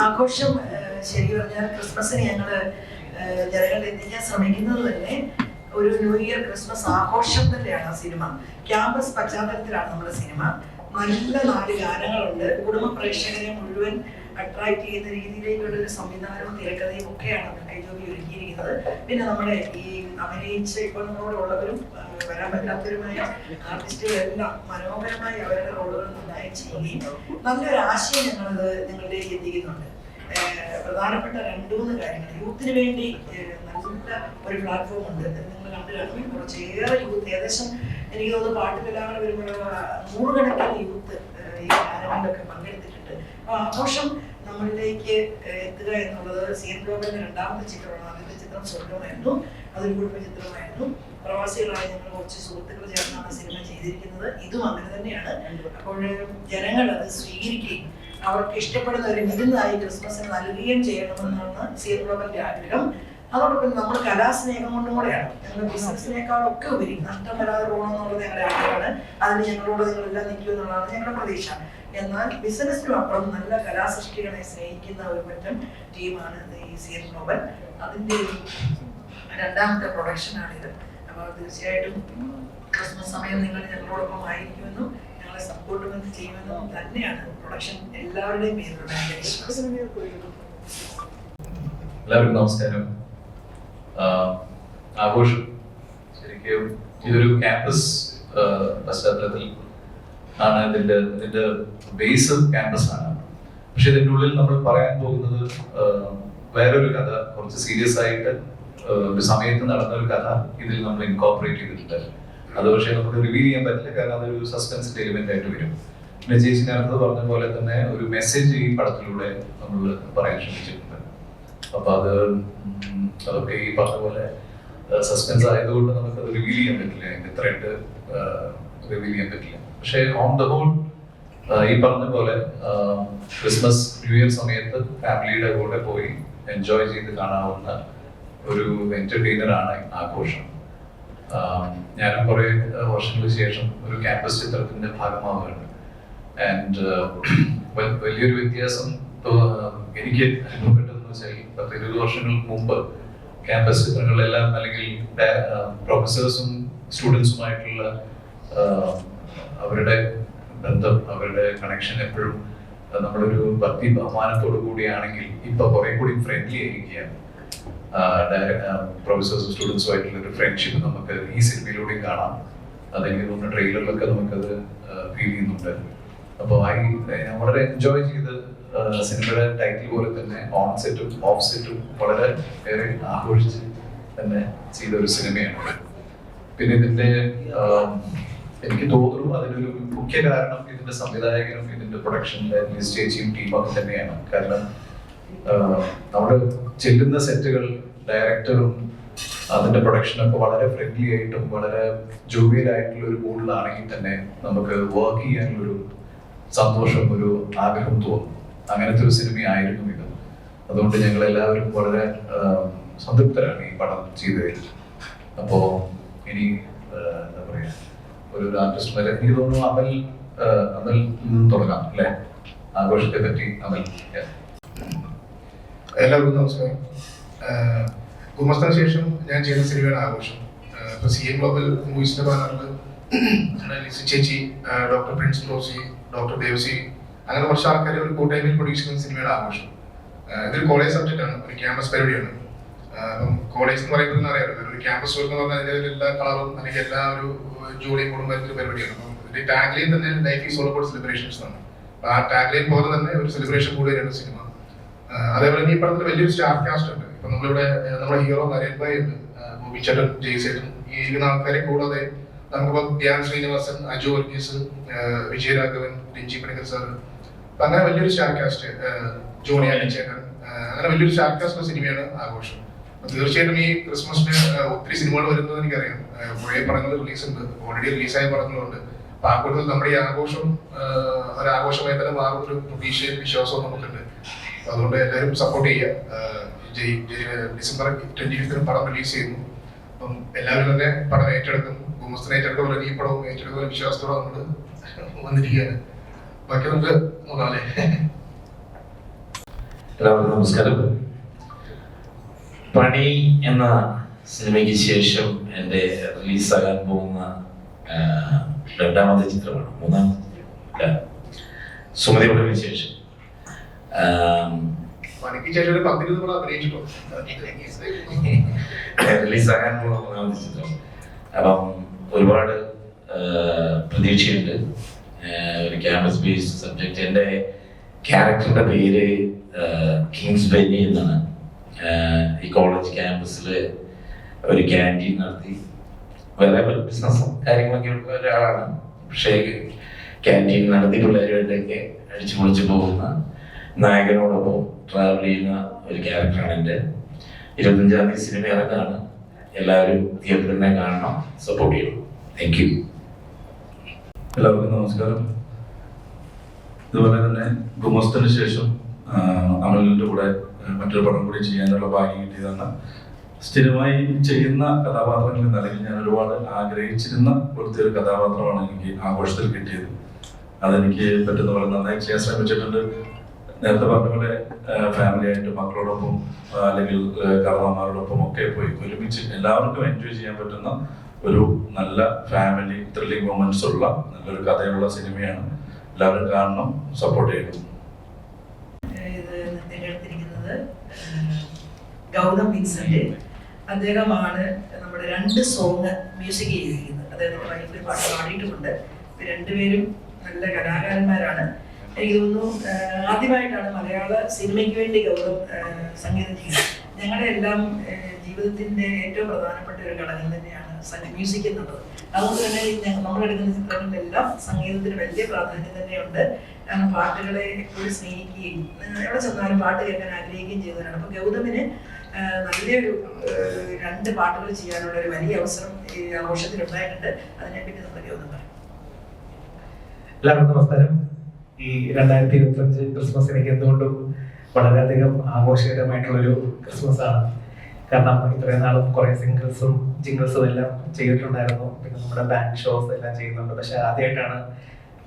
ആഘോഷം ശരി പറഞ്ഞാൽ ക്രിസ്മസിന് ഞങ്ങള് ജനങ്ങളിൽ എത്തിക്കാൻ ശ്രമിക്കുന്നത് തന്നെ ഒരു ന്യൂ ഇയർ ക്രിസ്മസ് ആഘോഷം തന്നെയാണ് ആ സിനിമ. ക്യാമ്പസ് പശ്ചാത്തലത്തിലാണ് നമ്മുടെ സിനിമ. നല്ല 4 ഗാനങ്ങളുണ്ട്. കുടുംബ പ്രേക്ഷകരെ മുഴുവൻ അട്രാക്ട് ചെയ്യുന്ന രീതിയിലേക്കുള്ള ഒരു സംവിധാനവും തിരക്കഥയും ഒക്കെയാണ് കൈജോബി ഒരുക്കിയിരിക്കുന്നത്. പിന്നെ നമ്മുടെ ഈ അഭിനയിച്ച് ഇപ്പോൾ നമ്മളോട് ഉള്ളവരും വരാൻ പറ്റാത്തവരുമായ ആർട്ടിസ്റ്റുകളെല്ലാം മനോഹരമായി അവരുടെ റോളുകൾ നന്നായി ചെയ്യുകയും നല്ലൊരു ആശയം ഞങ്ങളത് നിങ്ങളിലേക്ക് എത്തിക്കുന്നുണ്ട്. പ്രധാനപ്പെട്ട 2-3 കാര്യങ്ങൾ. യൂത്തിന് വേണ്ടി നല്ല ഒരു പ്ലാറ്റ്ഫോം ഉണ്ട്. നിങ്ങൾ കണ്ടു കാണും. കുറച്ചേറെ യൂത്ത്, ഏകദേശം എനിക്ക് തോന്നുന്നു പാട്ടിലെല്ലാം വരുമ്പോൾ 100 കണക്കിന് യൂത്ത് ഈ ഗാനങ്ങളിലൊക്കെ പങ്കെടുത്തിട്ടുണ്ട്. അപ്പോൾ ആഘോഷം നമ്മളിലേക്ക് എത്തുക എന്നുള്ളത് CN ഗ്ലോബലിന്റെ 2ാമത്തെ ചിത്രമാണ്. അതിന്റെ ചിത്രം സ്വർഗമായിരുന്നു. അതൊരു കുടുംബ ചിത്രമായിരുന്നു. പ്രവാസികളായ ഞങ്ങൾ കുറച്ച് സുഹൃത്തുക്കൾ ചേർന്നാണ് സിനിമ ചെയ്തിരിക്കുന്നത്. ഇതും അങ്ങനെ തന്നെയാണ്. അപ്പോൾ ജനങ്ങൾ അത് സ്വീകരിക്കുകയും അവർക്ക് ഇഷ്ടപ്പെടുന്ന ഒരു വിരുന്നായി ക്രിസ്മസിന് നൽകുകയും ചെയ്യണമെന്നാണ് CN ഗ്ലോബലിന്റെ ആഗ്രഹം. അതോടൊപ്പം നമ്മൾ കലാസ്നേഹം കൊണ്ടും കൂടെയാണ്. ഞങ്ങൾ ബിസിനസിനേക്കാളൊക്കെ ഉപരി നഷ്ടം വരാതെ പോകണമെന്നുള്ളത് ഞങ്ങളുടെ ആഗ്രഹമാണ്. അതിന് ഞങ്ങളോട് നിങ്ങളെല്ലാം നിൽക്കും എന്നുള്ളതാണ് ഞങ്ങളുടെ പ്രതീക്ഷ. എന്നാൽ ബിസിനസ്സിനും അപ്പുറം നല്ല കലാസൃഷ്ടികളെ സ്നേഹിക്കുന്ന ഒരു പറ്റം ടീമാണ് ഈ CN ഗ്ലോബൽ. അതിൻ്റെ 2ാമത്തെ പ്രൊഡക്ഷനാണിത്. അപ്പോൾ തീർച്ചയായിട്ടും ക്രിസ്മസ് സമയം നിങ്ങൾ ഞങ്ങളോടൊപ്പം ആയിരിക്കുമെന്നും ഞങ്ങളെ സപ്പോർട്ട് ചെയ്യുമെന്നും തന്നെയാണ് പ്രൊഡക്ഷൻ എല്ലാവരുടെയും പേരിലുള്ള വിശ്വാസം. എല്ലാവർക്കും നമസ്കാരം. ആഘോഷം ശരിക്കും ഇതൊരു ക്യാമ്പസ് പശ്ചാത്തലത്തിൽ ആണ്. ഇതിന്റെ ബേസ് ക്യാമ്പസ് ആണ്. പക്ഷെ ഇതിൻ്റെ ഉള്ളിൽ നമ്മൾ പറയാൻ പോകുന്നത് വേറൊരു കഥ, കുറച്ച് സീരിയസ് ആയിട്ട് ഒരു സമയത്ത് നടന്ന ഒരു കഥ ഇതിൽ നമ്മൾ ഇൻകോർപ്പറേറ്റ് ചെയ്തിട്ടുണ്ട്. അത് പക്ഷേ നമുക്ക് റിവീൽ ചെയ്യാൻ പറ്റില്ല, കാരണം അതൊരു സസ്പെൻസിന്റെ എലിമെന്റ് ആയിട്ട് വരും. പിന്നെ ചേച്ചി നേരത്തെ പറഞ്ഞ പോലെ തന്നെ ഒരു മെസ്സേജ് ഈ പടത്തിലൂടെ നമ്മൾ പറയാൻ ശ്രമിച്ചിട്ടുണ്ട്. അപ്പൊ അതൊക്കെ ഈ പറഞ്ഞ പോലെ സസ്പെൻസ് ആയതുകൊണ്ട് നമുക്കത് റിവീൽ ചെയ്യാൻ പറ്റില്ല, ഇത്രയായിട്ട് റിവീൽ ചെയ്യാൻ പറ്റില്ല. പക്ഷേ ഓൺ ദ ഹോൾ ഈ പറഞ്ഞ പോലെ ക്രിസ്മസ് ന്യൂ ഇയർ സമയത്ത് ഫാമിലിയുടെ കൂടെ പോയി എൻജോയ് ചെയ്ത് കാണാവുന്ന ഒരു എന്റർടൈനർ ആണ് ആഘോഷം. ഞാനും കുറെ വർഷങ്ങൾക്ക് ശേഷം ഒരു ക്യാമ്പസ് ചിത്രത്തിന്റെ ഭാഗമാവുകയാണ്. ആൻഡ് വലിയൊരു വ്യത്യാസം എനിക്ക് അനുഭവപ്പെട്ടതെന്ന് വെച്ചാൽ 10-20 വർഷങ്ങൾക്ക് മുമ്പ് ക്യാമ്പസ് ചിത്രങ്ങളിലെല്ലാം അല്ലെങ്കിൽ പ്രൊഫസേഴ്സും സ്റ്റുഡൻസുമായിട്ടുള്ള അവരുടെ ബന്ധം, അവരുടെ കണക്ഷൻ എപ്പോഴും നമ്മളൊരു ഭക്തി ബഹുമാനത്തോടു കൂടിയാണെങ്കിൽ ഇപ്പൊ കുറെ കൂടി ഫ്രണ്ട്ലി ആയിരിക്കുകയാണ്. പ്രൊഫസേഴ്സും സ്റ്റുഡൻസും ആയിട്ടുള്ള ഒരു ഫ്രണ്ട്ഷിപ്പ് നമുക്ക് ഈ സിനിമയിലൂടെയും കാണാം. അതെനിക്ക് തോന്നുന്ന ട്രെയിലറിലൊക്കെ നമുക്കത് ഫീൽ ചെയ്യുന്നുണ്ട്. അപ്പോൾ ഞാൻ വളരെ എൻജോയ് ചെയ്ത് സിനിമയുടെ ടൈറ്റിൽ പോലെ തന്നെ ഓൺ സെറ്റും ഓഫ് സെറ്റും വളരെ ഏറെ ആഘോഷിച്ച് തന്നെ ചെയ്ത ഒരു സിനിമയാണ്. പിന്നെ ഇതിന്റെ എനിക്ക് തോന്നുന്നു അതിനൊരു മുഖ്യ കാരണം ഇതിന്റെ സംവിധായകനും ഇതിന്റെ പ്രൊഡക്ഷനിലെ ചേച്ചിയും ടീമൊക്കെ തന്നെയാണ്. കാരണം നമ്മുടെ ചെല്ലുന്ന സെറ്റുകൾ ഡയറക്ടറും അതിന്റെ പ്രൊഡക്ഷനൊക്കെ വളരെ ഫ്രണ്ട്ലി ആയിട്ടും വളരെ ജോവിയൽ ആയിട്ടുള്ള ഒരു മൂഡിലാണെങ്കിൽ തന്നെ നമുക്ക് വർക്ക് ചെയ്യാനുള്ളൊരു സന്തോഷം, ഒരു ആഗ്രഹം തോന്നും. അങ്ങനത്തെ ഒരു സിനിമയായിരുന്നു ഇത്. അതുകൊണ്ട് ഞങ്ങൾ എല്ലാവരും വളരെ സംതൃപ്തരാണ് ഈ പടം ചെയ്തതിൽ. അപ്പോ ഇനി എന്താ പറയാ, ഒരു ആർട്ടിസ്റ്റ് വരെ എനിക്ക് തോന്നുന്നു അമൽ തുടങ്ങാം അല്ലെ, ആഘോഷത്തെ പറ്റി. അമൽ. എല്ലാവർക്കും നമസ്കാരം. ഗുമസ്തന് ശേഷം ഞാൻ ചെയ്ത സിനിമയാണ് ആഘോഷം. ഇപ്പോൾ CN ഗ്ലോബൽ മൂവീസിന്റെ ബാനറിൽ ലിസി ചേച്ചി, ഡോക്ടർ പ്രിൻസ് റോസി, ഡോക്ടർ ദേവസി, അങ്ങനെ കുറച്ച് ആൾക്കാർ ഒരു കൂട്ടായ്മയിൽ പ്രൊഡ്യൂസ് ചെയ്യുന്ന സിനിമയുടെ ആഘോഷം. ഇതൊരു കോളേജ് സബ്ജക്റ്റ് ആണ്, ഒരു ക്യാമ്പസ് പരിപാടിയാണ്. അപ്പം കോളേജ് എന്ന് പറയുമ്പോൾ അറിയാമല്ലോ, ഒരു ക്യാമ്പസ് എന്ന് പറഞ്ഞാൽ അതിന്റെ എല്ലാ കളറും അല്ലെങ്കിൽ എല്ലാ ഒരു ജോലിയും കൂടും വരുന്ന ഒരു പരിപാടിയാണ്. അപ്പം ഇതിന്റെ ടാഗ്ലൈൻ തന്നെ life is all about celebrations ആണ്. അപ്പൊ ആ ടാഗ്ലൈൻ പോലെ തന്നെ ഒരു സെലിബ്രേഷൻ കൂടിയാണ് സിനിമ. അതേപോലെ ഈ പടത്തിൽ വലിയൊരു സ്റ്റാർ കാസ്റ്റ് ഉണ്ട്. ഇപ്പൊ നമ്മളിവിടെ നമ്മുടെ ഹീറോ നരേൻ ഭായ് ഉണ്ട്, ബോബി ചേട്ടൻ, ജയ്സേട്ടൻ, ഈ ഇരിക്കുന്ന ആൾക്കാരെ കൂടാതെ നമുക്കിപ്പോ ധ്യാൻ ശ്രീനിവാസൻ, അജു വർഗീസ്, വിജയരാഘവൻ, രഞ്ജി പണിക്കർ സാർ, അങ്ങനെ വലിയൊരു സ്റ്റാർ കാസ്റ്റ്, ജോണി ആലിച്ചേട്ടൻ, അങ്ങനെ വലിയൊരു സ്റ്റാർ കാസ്റ്റ് സിനിമയാണ് ആഘോഷം. തീർച്ചയായിട്ടും ഈ ക്രിസ്മസിന് ഒത്തിരി സിനിമകൾ വരുന്നത് എനിക്കറിയാം. കുറേ പടങ്ങൾ റിലീസ് ഉണ്ട്, ഓൾറെഡി റിലീസായ പടങ്ങളുണ്ട്. അപ്പൊ ആ കൂടുതൽ നമ്മുടെ ഈ ആഘോഷം ഒരാഘോഷമായി തന്നെ മാറുന്നൊരു പ്രതീക്ഷയും വിശ്വാസവും നമുക്കുണ്ട്. അതുകൊണ്ട് എല്ലാവരും സപ്പോർട്ട് ചെയ്യുക. ഡിസംബർ 25 പടം റിലീസ് ചെയ്യുന്നു. അപ്പം എല്ലാവരും തന്നെ പടം ഏറ്റെടുക്കും. ഗുമസ്തനെ ഏറ്റെടുക്കുമ്പോൾ ഈ പടവും ഏറ്റെടുക്കുന്ന വിശ്വാസത്തോടെ നമ്മൾ വന്നിരിക്കുകയാണ്. ബാക്കി നമുക്ക് നോക്കാം അല്ലേ. എല്ലാവർക്കും നമസ്കാരം. പണി എന്ന സിനിമയ്ക്ക് ശേഷം എൻ്റെ റിലീസാകാൻ പോകുന്ന രണ്ടാമത്തെ ചിത്രമാണ്, മൂന്നാമത്തെ സുമതി പടവിന് ശേഷം. പണിക്ക് ശേഷം ഒരു 10-20 പടം അഭിനയിച്ചിട്ടോ റിലീസാകാൻ പോകുന്ന മൂന്നാമത്തെ ചിത്രം. അപ്പം ഒരുപാട് പ്രതീക്ഷയുണ്ട്. ഒരു ക്യാമ്പസ് ബേസ്ഡ് സബ്ജക്റ്റ്. എൻ്റെ ക്യാരക്ടറിന്റെ പേര് കിങ്സ് ബെന്നി എന്നാണ്. ഈ കോളേജ് ക്യാമ്പസിൽ ഒരു ക്യാൻറ്റീൻ നടത്തി വേറെ ബിസിനസ്സും കാര്യങ്ങളൊക്കെ ഉള്ള ഒരാളാണ്. പക്ഷേ ക്യാൻറ്റീൻ നടത്തി പിള്ളേരുമായിട്ടൊക്കെ അടിച്ചു പൊളിച്ചു പോകുന്ന നായകനോടൊപ്പം ട്രാവൽ ചെയ്യുന്ന ഒരു ക്യാരക്ടറാണ് എൻ്റെ. 25-ാം തീയതി സിനിമ ഇറങ്ങാണ്. എല്ലാവരും തിയേറ്ററിൽ തന്നെ കാണണം, സപ്പോർട്ട് ചെയ്യണം. Thank you. എല്ലാവർക്കും നമസ്കാരം. ഇതുപോലെ തന്നെ ഗുമസ്തന് ശേഷം അമലിൻ്റെ കൂടെ മറ്റൊരു പടം കൂടി ചെയ്യാനുള്ള ഭാഗ്യം കിട്ടിയതാണ്. സ്ഥിരമായി ചെയ്യുന്ന കഥാപാത്രങ്ങളിൽ നിന്നല്ലെങ്കിൽ ഞാൻ ഒരുപാട് ആഗ്രഹിച്ചിരുന്ന പോലത്തെ ഒരു കഥാപാത്രമാണ് എനിക്ക് ആഘോഷത്തിൽ കിട്ടിയത്. അതെനിക്ക് പറ്റുന്ന പോലെ നന്നായി ചെയ്യാൻ ശ്രമിച്ചിട്ടുണ്ട്. നേരത്തെ പറഞ്ഞ പോലെ ഫാമിലി ആയിട്ട് മക്കളോടൊപ്പം അല്ലെങ്കിൽ കാരണവന്മാരോടൊപ്പം ഒക്കെ പോയി ഒരുമിച്ച് എല്ലാവർക്കും എൻജോയ് ചെയ്യാൻ പറ്റുന്ന ഒരു നല്ല ഫാമിലി ത്രില്ലിംഗ് മൊമെന്റ്സ് ഉള്ള നല്ലൊരു കഥയുള്ള സിനിമയാണ്. എല്ലാവരും കാണണം, സപ്പോർട്ട് ചെയ്യണം. ഇത് തിരഞ്ഞെടുത്തിരിക്കുന്നത് ഗൗതം വിൻസെന്റ്. അദ്ദേഹമാണ് നമ്മുടെ 2 സോങ് മ്യൂസിക് ചെയ്തിരിക്കുന്നത്. അദ്ദേഹത്തിന്റെ വൈഫിൽ പാട്ട് പാടിയിട്ടുമുണ്ട്. രണ്ടുപേരും നല്ല കലാകാരന്മാരാണ്. എനിക്ക് തോന്നുന്നു ആദ്യമായിട്ടാണ് മലയാള സിനിമയ്ക്ക് വേണ്ടി ഗൗതം സംഗീതം ചെയ്യുന്നത്. ഞങ്ങളുടെ എല്ലാം ജീവിതത്തിന്റെ ഏറ്റവും പ്രധാനപ്പെട്ട ഒരു ഘടകം തന്നെയാണ് മ്യൂസിക് എന്നുള്ളത്. അതുകൊണ്ട് തന്നെ നമ്മളെടുക്കുന്ന ചിത്രങ്ങളിലെല്ലാം സംഗീതത്തിന് വലിയ പ്രാധാന്യം തന്നെയുണ്ട്. കാരണം പാട്ടുകളെ എപ്പോഴും സ്നേഹിക്കുകയും എവിടെ ചെന്നാലും പാട്ട് കേൾക്കാൻ ആഗ്രഹിക്കുകയും ചെയ്യുന്നവരാണ്. അപ്പൊ ഗൗതമിന് നല്ലൊരു 2 പാട്ടുകൾ ചെയ്യാനുള്ള ഒരു വലിയ അവസരം ഈ ആഘോഷത്തിൽ ഉണ്ടായിട്ടുണ്ട്. അതിനെപ്പറ്റി നമ്മൾ ഗൗതം പറയും. എല്ലാവർക്കും നമസ്കാരം. ഈ 2025 ക്രിസ്മസ് എനിക്ക് എന്തുകൊണ്ടും വളരെയധികം ആഘോഷകരമായിട്ടുള്ളൊരു ക്രിസ്മസ് ആണ്. കാരണം ഇത്രയും നാളും കുറേ സിംഗിൾസും ജിംഗിൾസും എല്ലാം ചെയ്തിട്ടുണ്ടായിരുന്നു. പിന്നെ നമ്മുടെ ബാൻഡ് ഷോസ് എല്ലാം ചെയ്യുന്നുണ്ട്. പക്ഷെ ആദ്യമായിട്ടാണ്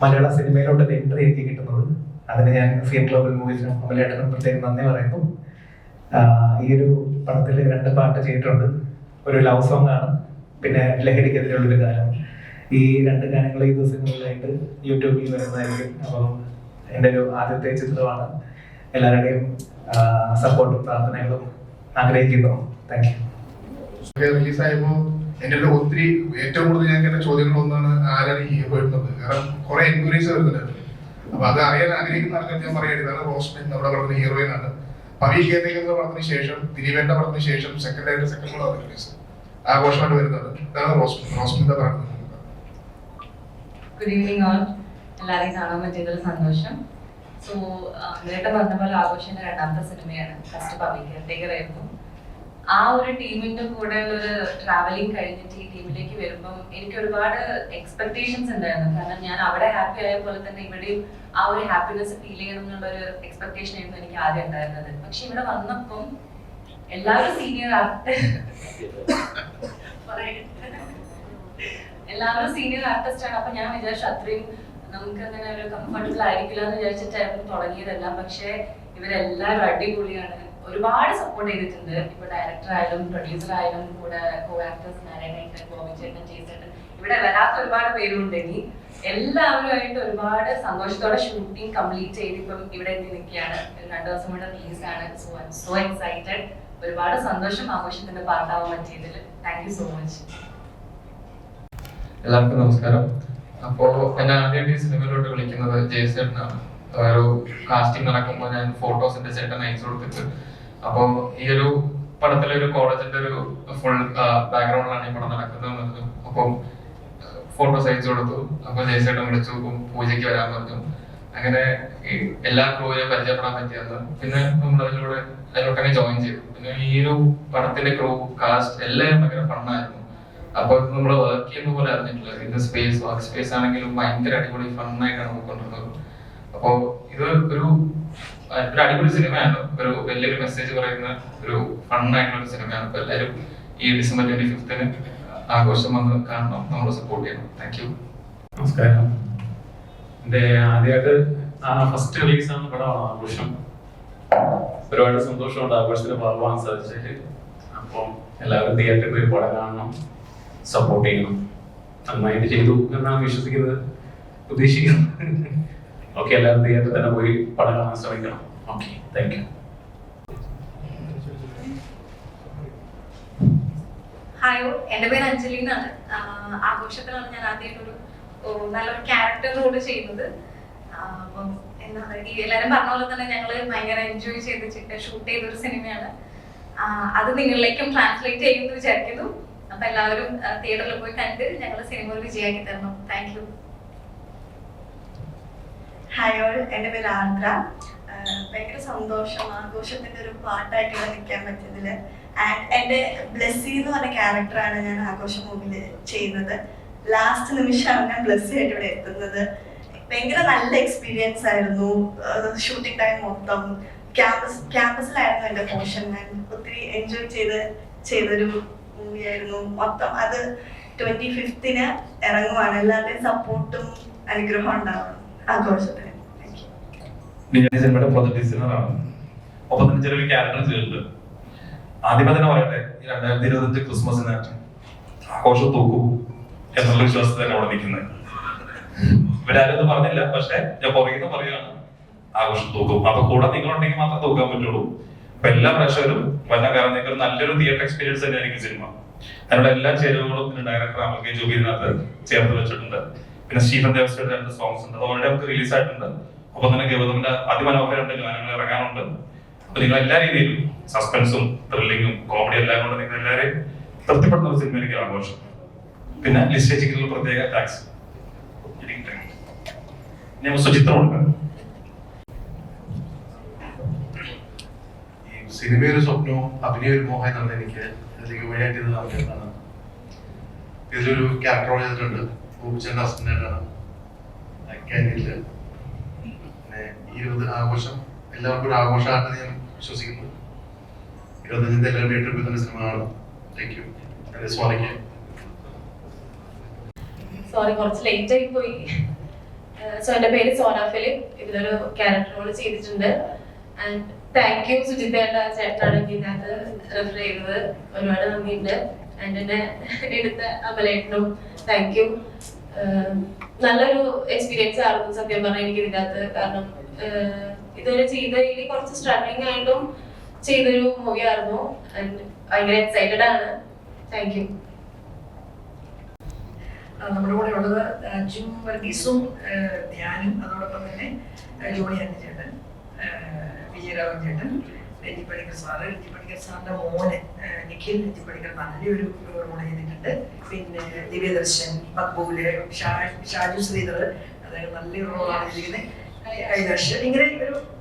മലയാള സിനിമയിലോട്ട് ഒരു എൻട്രി എനിക്ക് കിട്ടുന്നത്. അതിന് ഞാൻ സിഎം ഗ്ലോബൽ മൂവീസിനും അമലേട്ടനും പ്രത്യേകം നന്ദി പറയുന്നു. ഈ ഒരു പടത്തിൽ 2 പാട്ട് ചെയ്തിട്ടുണ്ട്. ഒരു ലവ് സോങ് ആണ്, പിന്നെ ലഹരിക്കെതിരെയുള്ളൊരു ഗാനം. ഈ 2 ഗാനങ്ങൾ ഈ ദിവസങ്ങളിലായിട്ട് യൂട്യൂബിൽ വരുന്നതായിരിക്കും. അപ്പം എൻ്റെ ഒരു ആദ്യത്തെ ചിത്രമാണ്. എല്ലാവരുടെയും സപ്പോർട്ടും പ്രാർത്ഥനകളും ആഗ്രഹിക്കുന്നു. Thank you. റിലീസായപ്പോൾ എൻ്റെ ഒത്തിരി ഏറ്റവും കൂടുതൽ ഞങ്ങൾക്ക് എൻ്റെ ചോദ്യങ്ങളൊന്നാണ് ആരാണ് ഹീറോ എന്നുള്ളത്. കാരണം കുറെ എൻക്വയറീസ് വരുന്നുണ്ട്. അപ്പൊ അത് അറിയാൻ ആഗ്രഹിക്കുന്ന ആൾക്കാർ ഞാൻ പറയുന്നത് ഇതാണ് റോസ്മിൻ, നമ്മുടെ പടത്തിന് ഹീറോയിൻ ആണ്. പവി കേന്ദ്രീകൃത പടത്തിന് ശേഷം, ദിലീപേട്ട പടത്തിന് ശേഷം സെക്കൻഡ് പടം റിലീസ് ആഘോഷമായിട്ട് വരുന്നത്. ഇതാണ് റോസ്മിന്റെ പറയുന്നത്. Good evening all. എല്ലാവരെയും കാണാൻ പറ്റിയതിൽ സന്തോഷം. സോ നേരത്തെ പറഞ്ഞ പോലെ ആഘോഷന്റെ 2ാമത്തെ സിനിമയാണ്. ഫസ്റ്റ് പബ്ലിക് കെയർടേക്കറായിരുന്നു. ആ ഒരു ടീമിന്റെ കൂടെ ഒരു ട്രാവലിംഗ് കഴിഞ്ഞിട്ട് ഈ ടീമിലേക്ക് വരുമ്പം എനിക്ക് ഒരുപാട് എക്സ്പെക്ടേഷൻസ് ഉണ്ടായിരുന്നു. കാരണം ഞാൻ അവിടെ ഹാപ്പി ആയ പോലെ തന്നെ ഇവിടെയും ആ ഒരു ഹാപ്പിനെസ് ഫീൽ ചെയ്യണം എന്നുള്ളൊരു എക്സ്പെക്ടേഷൻ ആയിരുന്നു എനിക്ക് ആദ്യം ഉണ്ടായിരുന്നത്. പക്ഷെ ഇവിടെ വന്നപ്പം എല്ലാവരും സീനിയർ ആർട്ടിസ്റ്റ് ആണ്. അപ്പൊ ഞാൻ വിചാരിച്ചു അത്രയും നമുക്ക് അങ്ങനെ ഒരു കംഫർട്ടബിൾ ആയിരിക്കില്ല എന്ന് വിചാരിച്ചിട്ടായിരുന്നു തുടങ്ങിയതെല്ലാം. പക്ഷെ ഇവരെല്ലാവരും അടിപൊളിയാണ്. ഒരുപാട് സപ്പോർട്ട് ചെയ്തിട്ടുണ്ട്. ഇപ്പൊ ഡയറക്ടർ ആയാലും പ്രൊഡ്യൂസർ ആയാലും കൂടെ കോ ആക്ടേഴ്സ് നാരായണേട്ടൻ, ഗോവിൻ ചേട്ടൻ, ചേട്ടൻ, ഇവിടെ വരാത്ത ഒരുപാട് പേരുണ്ട്. ഇനി എല്ലാവരുമായിട്ട് ഒരുപാട് സന്തോഷത്തോടെ ഷൂട്ടിംഗ് കംപ്ലീറ്റ് ചെയ്ത് ഇപ്പം ഇവിടെ എത്തി നിൽക്കുകയാണ്. 2 ദിവസം കൂടെ റിലീസാണ്. So I'm so excited. ഒരുപാട് സന്തോഷം ആഘോഷത്തിന്റെ പാർട്ടാവാൻ പറ്റിയതിൽ. Thank you so much. എല്ലാവർക്കും നമസ്കാരം. അപ്പോ എന്നെ ആദ്യമായിട്ട് ഈ സിനിമയിലോട്ട് വിളിക്കുന്നത് ജയസേട്ടനാണ്. ഒരു കാസ്റ്റിംഗ് നടക്കുമ്പോൾ ഞാൻ ഫോട്ടോസിന്റെ ചേട്ടൻ അയച്ചു കൊടുത്തിട്ട്, അപ്പോൾ ഈ ഒരു പടത്തിലെ ഒരു കോളേജിന്റെ ഒരു ഫുൾ ബാക്ക്ഗ്രൗണ്ടിലാണ് ഈ പടം നടക്കുന്നത്. അപ്പം ഫോട്ടോസ് അയച്ചു കൊടുത്തു. അപ്പൊ ജയസേട്ടൻ വിളിച്ചു, പൂജയ്ക്ക് വരാൻ പറഞ്ഞു. അങ്ങനെ എല്ലാ ക്രൂവിനെയും പരിചയപ്പെടാൻ പറ്റിയെന്ന്. പിന്നെ നമ്മൾ അതിലോട്ടങ്ങ് ജോയിൻ ചെയ്തു. പിന്നെ ഈ ഒരു പടത്തിന്റെ ക്രൂ, കാസ്റ്റ് എല്ലാവരും ഭയങ്കര ഫണ്ണായിരുന്നു. അപ്പൊ നമ്മൾ വർക്ക് ചെയ്യുന്ന പോലെ അറിഞ്ഞിട്ടില്ല. ഇത് സ്പേസ്, വർക്ക് സ്പേസ് ആണെങ്കിലും ഭയങ്കര അടിപൊളി ഫണ്ണായിട്ടാണ് പോയിക്കൊണ്ടിരുന്നത്. അപ്പോ ഇത് ഒരു അടിപൊളി സിനിമയാണ്. ഒരു വലിയൊരു മെസ്സേജ് പറയുന്ന ഒരു ഫണ്ണായിട്ടുള്ള ഒരു സിനിമയാണ്. അപ്പൊ എല്ലാവരും ഈ ഡിസംബർ 25-ന് ആഘോഷം വന്ന് കാണണം, നമ്മൾ സപ്പോർട്ട് ചെയ്യണം. Thank you. നമസ്കാരം. എൻ്റെ ആദ്യമായിട്ട് ഫസ്റ്റ് റിലീസാണ് പടമാണ് ആഘോഷം. ഒരുപാട് സന്തോഷമുണ്ട് ആഘോഷത്തിന് ഭാഗമാകാൻ സാധിച്ചതിൽ. അപ്പം എല്ലാവരും തിയേറ്ററിൽ പോയി പടം കാണണം, സപ്പോർട്ട് ചെയ്യണം. നന്നായിട്ട് ചെയ്തു എന്നാണ് വിശ്വസിക്കുന്നത്, ഉദ്ദേശിക്കുന്നത്. ഓക്കെ, എല്ലാവരും തിയേറ്ററിൽ തന്നെ പോയി പടം കാണാൻ ശ്രമിക്കണം. Okay, thank you. ഹായ്, എൻ്റെ പേര് അഞ്ജലി എന്നാണ്. ആഘോഷത്തിലാണ് ഞാൻ ആദ്യമായിട്ടൊരു നല്ലൊരു ക്യാരക്ടർ റോള് ചെയ്യുന്നത്. അപ്പം എന്താണ് ഈ എല്ലാവരും പറഞ്ഞ പോലെ തന്നെ ഞങ്ങൾ ഭയങ്കര എൻജോയ് ചെയ്ത് ഷൂട്ട് ചെയ്തൊരു സിനിമയാണ്. അത് നിങ്ങളിലേക്കും ട്രാൻസ്ലേറ്റ് ചെയ്യുമെന്ന് വിചാരിക്കുന്നു. അപ്പൊ എല്ലാവരും തിയേറ്ററിൽ പോയി കണ്ട് ഞങ്ങൾ സിനിമ ഒരു വിജയമാക്കി തരണം. Thank you. ഹായ് ഓൾ, എൻ്റെ പേര് ആന്ധ്ര. ഭയങ്കര സന്തോഷം ആഘോഷത്തിൻ്റെ ഒരു പാട്ടായിട്ട് ഇവിടെ നിൽക്കാൻ പറ്റിയതിൽ. ആൻഡ് എൻ്റെ ബ്ലെസ്സി എന്ന് പറഞ്ഞ ക്യാരക്ടറാണ് ഞാൻ ആഘോഷ മൂവിയിൽ ചെയ്യുന്നത്. ലാസ്റ്റ് നിമിഷമാണ് ഞാൻ ബ്ലെസ്സി ആയിട്ട് ഇവിടെ എത്തുന്നത്. ഭയങ്കര നല്ല എക്സ്പീരിയൻസ് ആയിരുന്നു. ഷൂട്ടിംഗ് ടൈം മൊത്തം ക്യാമ്പസിലായിരുന്നു എൻ്റെ പോർഷൻ. ഞാൻ ഒത്തിരി എൻജോയ് ചെയ്തൊരു മൂവിയായിരുന്നു മൊത്തം. അത് 25th ഇറങ്ങുവാണ്. എല്ലാവരുടെയും സപ്പോർട്ടും അനുഗ്രഹം ഉണ്ടാവണം ആഘോഷത്തിന്. സിനിമയുടെ പ്രൊജക്ട് ഡിസൈനറാണ്. ഒപ്പം തന്നെ ചെറിയൊരു ക്യാരക്ടർ ചെയ്തിട്ടുണ്ട്. ആദ്യമേ തന്നെ പറയട്ടെ, 2025 ക്രിസ്മസിന് ആഘോഷം തൂക്കും എന്നുള്ള വിശ്വാസത്തിൽ തന്നെ അവിടെ നിൽക്കുന്നത്. ഇവരാരും ഇത് പറഞ്ഞില്ല, പക്ഷെ ഞാൻ പുറകിന്ന് പറയുകയാണ്, ആഘോഷം തൂക്കും. അപ്പൊ കൂടെ നിങ്ങളുണ്ടെങ്കിൽ മാത്രമേ തൂക്കാൻ പറ്റുള്ളൂ. അപ്പൊ എല്ലാ പ്രേക്ഷകരും വന്ന കാരണം നിങ്ങൾക്ക് ഒരു നല്ലൊരു തിയേറ്റർ എക്സ്പീരിയൻസ് തന്നെയായിരിക്കും സിനിമ. അതിനുള്ള എല്ലാ ചേരുവകളും ഡയറക്ടർ അമൽ കെ ജോബി ഇതിനകത്ത് ചേർത്ത് വെച്ചിട്ടുണ്ട്. പിന്നെ സ്റ്റീഫൻ ദേവസ്വയുടെ 2 സോങ്സ് ഉണ്ട്, അത് ഓൾറെഡി നമുക്ക് റിലീസ് ആയിട്ടുണ്ട്. ഒപ്പം തന്നെ ഗൗതമിന്റെ അതിമനോഹര 2 ഗാനങ്ങൾ ഇറങ്ങാനുണ്ട്. അപ്പൊ നിങ്ങൾ എല്ലാ രീതിയിലും സസ്പെൻസും ത്രില്ലിങ്ങും കോമഡി എല്ലാം കൊണ്ട് നിങ്ങൾ എല്ലാവരെയും തൃപ്തിപ്പെടുന്ന ഒരു സിനിമയിലേക്ക് ആഘോഷം. പിന്നെ ലിസ്റ്റേജിക്കുള്ള പ്രത്യേക താങ്ക്സ്. ഞാൻ സുചിത്രമുണ്ട്. ഈ സിനിമയൊരു സ്വപ്നവും അഭിനയ ഒരു മോഹം എന്നാണ് എനിക്ക് ഇതിലേക്ക് വഴിയായിട്ട് ഇത് നടക്കുന്നതാണ്. ഇതിലൊരു ക്യാരക്ടർ റോൾ ചെയ്തിട്ടുണ്ട്. ഭൂപിച്ചന്റെ ഹസ്ബൻഡായിട്ടാണ്. പിന്നെ ഈ 20 ആഘോഷം എല്ലാവർക്കും ഒരു ആഘോഷമാണെന്ന് ഞാൻ വിശ്വസിക്കുന്നു. 25 എല്ലാവരും തിയേറ്ററിൽ പോയി തന്നെ സിനിമ കാണും. Thank you. എൻ്റെ സോണിക്ക് സോറി, കുറച്ച് ലേറ്റ് ആയി പോയി. സോ എൻ്റെ പേര് സോന ഫിലിപ്പ്. ഇതിലൊരു ക്യാരക്ടർ റോൾ ചെയ്തിട്ടുണ്ട്. ആൻഡ് താങ്ക് യു സുജിത്തേട്ട ചേട്ടനാണ് ഇതിനകത്ത് റെഫർ ചെയ്തത്. ഒരുപാട് നന്ദിയുണ്ട്. ആൻഡ് എന്നെ എടുത്ത അമലേട്ടനും താങ്ക് യു. നല്ലൊരു എക്സ്പീരിയൻസ് ആയിരുന്നു സത്യം പറഞ്ഞാൽ എനിക്ക് ഇതിനകത്ത്. കാരണം ഇതുവരെ ചെയ്തതിൽ കുറച്ച് സ്ട്രഗ്ലിംഗ് ആയിട്ടും ചെയ്തൊരു മൂവി ആയിരുന്നു. ആൻഡ് ഭയങ്കര എക്സൈറ്റഡ് ആണ്. Thank you. നമ്മുടെ കൂടെ ഉള്ളത് അജും വർഗീസും ധ്യാനും, അതോടൊപ്പം തന്നെ ജോണി അന്ന ചേട്ടൻ, വിജയരാഘവൻ ചേട്ടൻ, രഞ്ജി പണിക്കർ സാറ്, രഞ്ജി പണിക്കർ സാറിന്റെ മോന് നിഖിൽ രഞ്ജി പണിക്കർ നല്ലൊരു റോൾ ചെയ്തിട്ടുണ്ട്. പിന്നെ ദിവ്യദർശൻ, മക്ബൂല്, ഷാജു ശ്രീധർ, അതായത് നല്ലൊരു റോളാണ് ചെയ്തിരിക്കുന്നത്. കൈലാഷ്, ഇങ്ങനെ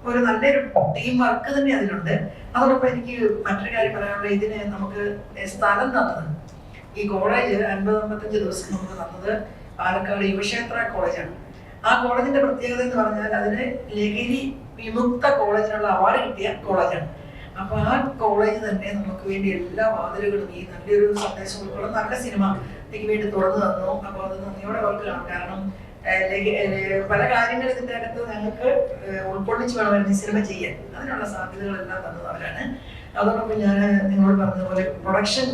ഒരു നല്ലൊരു ടീം വർക്ക് തന്നെ അതിലുണ്ട്. അതോടൊപ്പം എനിക്ക് മറ്റൊരു കാര്യം പറയാനുള്ളത്, ഇതിന് നമുക്ക് സ്ഥലം തന്നത് ഈ കോളേജ് 50-55 ദിവസം നമുക്ക് തന്നത് പാലക്കാട് യുവക്ഷേത്ര കോളേജാണ്. ആ കോളേജിന്റെ പ്രത്യേകത എന്ന് പറഞ്ഞാൽ അതിന് ലഹരി വിമുക്ത കോളേജിനുള്ള അവാർഡ് കിട്ടിയ കോളേജാണ്. അപ്പൊ ആ കോളേജ് തന്നെ നമുക്ക് വേണ്ടി എല്ലാ വാതിലുകളും ഈ നല്ലൊരു സന്ദേശം ഉൾക്കൊള്ളുന്ന നല്ല സിനിമയ്ക്ക് വേണ്ടി തുറന്നു തന്നു. അപ്പൊ അത് നന്ദിയോടെ അവർക്ക് കാണും. കാരണം പല കാര്യങ്ങൾ ഇതിന്റെ അകത്ത് ഞങ്ങൾക്ക് ഉൾക്കൊള്ളിച്ച് വേണമായിരുന്നു ഈ സിനിമ ചെയ്യാൻ. അതിനുള്ള സാധ്യതകളെല്ലാം തന്നത് അവരാണ്. അതോടൊപ്പം ഞാൻ നിങ്ങളോട് പറഞ്ഞതുപോലെ പ്രൊഡക്ഷൻ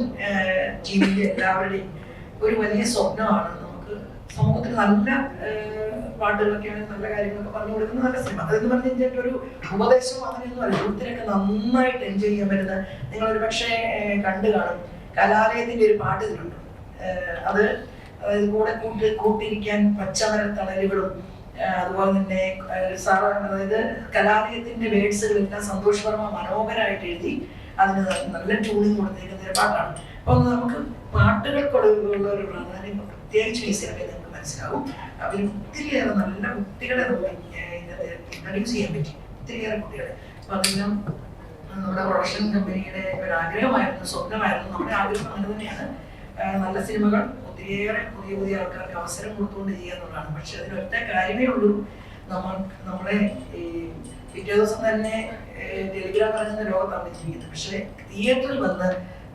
ടീമിന്റെ എല്ലാവരുടെയും ഒരു വലിയ സ്വപ്നമാണ് നമുക്ക് സമൂഹത്തിന് നല്ല പാട്ടുകളൊക്കെയാണ്, നല്ല കാര്യങ്ങളൊക്കെ പറഞ്ഞു കൊടുക്കുന്ന നല്ല സിനിമ. അതെന്ന് പറഞ്ഞു കഴിഞ്ഞിട്ട് ഒരു ഉപദേശം അങ്ങനെയൊന്നും അല്ല. ഒത്തിരിയൊക്കെ നന്നായിട്ട് എൻജോയ് ചെയ്യാൻ പറ്റുന്ന, നിങ്ങളൊരു പക്ഷേ കണ്ടു കാണും, കലാലയത്തിന്റെ ഒരു പാട്ട് ഇതിലുണ്ട്. അത് അതായത് കൂടെ കൂട്ടിരിക്കാൻ പച്ചമരത്തണലുകളും, അതുപോലെ തന്നെ അതായത് കലാലയത്തിന്റെ വേർഡ്സുകളെല്ലാം സന്തോഷ് വർമ്മ മനോഹരമായിട്ട് എഴുതി അതിന് നല്ല ട്യൂണിങ് കൊടുത്തിരിക്കുന്ന ഒരു പാട്ടാണ്. അപ്പൊ നമുക്ക് പാട്ടുകൾക്കുള്ള ഒരു പ്രാധാന്യം പ്രത്യേകിച്ച് ഈ സിനിമയിൽ നമുക്ക് മനസ്സിലാവും. അതിന് ഒത്തിരിയേറെ നല്ല കുട്ടികളെ ഇൻട്രൊഡ്യൂസ് ചെയ്യാൻ പറ്റി, ഒത്തിരിയേറെ കുട്ടികളെ. അപ്പൊ അതെല്ലാം നമ്മുടെ പ്രൊഡക്ഷൻ കമ്പനിയുടെ ഒരു ആഗ്രഹമായിരുന്നു, സ്വപ്നമായിരുന്നു. നമ്മുടെ ആഗ്രഹം അങ്ങനെ തന്നെയാണ്. നല്ല സിനിമകൾ ഒത്തിരിയേറെ പുതിയ പുതിയ ആൾക്കാർക്ക് അവസരം കൊടുത്തുകൊണ്ട് ചെയ്യാന്നുള്ളതാണ്. പക്ഷെ അതിനൊറ്റ കാര്യമേ ഉള്ളൂ, നമ്മളെ ഈ പിറ്റേ ദിവസം തന്നെ ടെലിഗ്രാം പറയുന്ന ലോകത്താണ് ജീവിക്കുന്നത്. പക്ഷെ തിയേറ്ററിൽ വന്ന്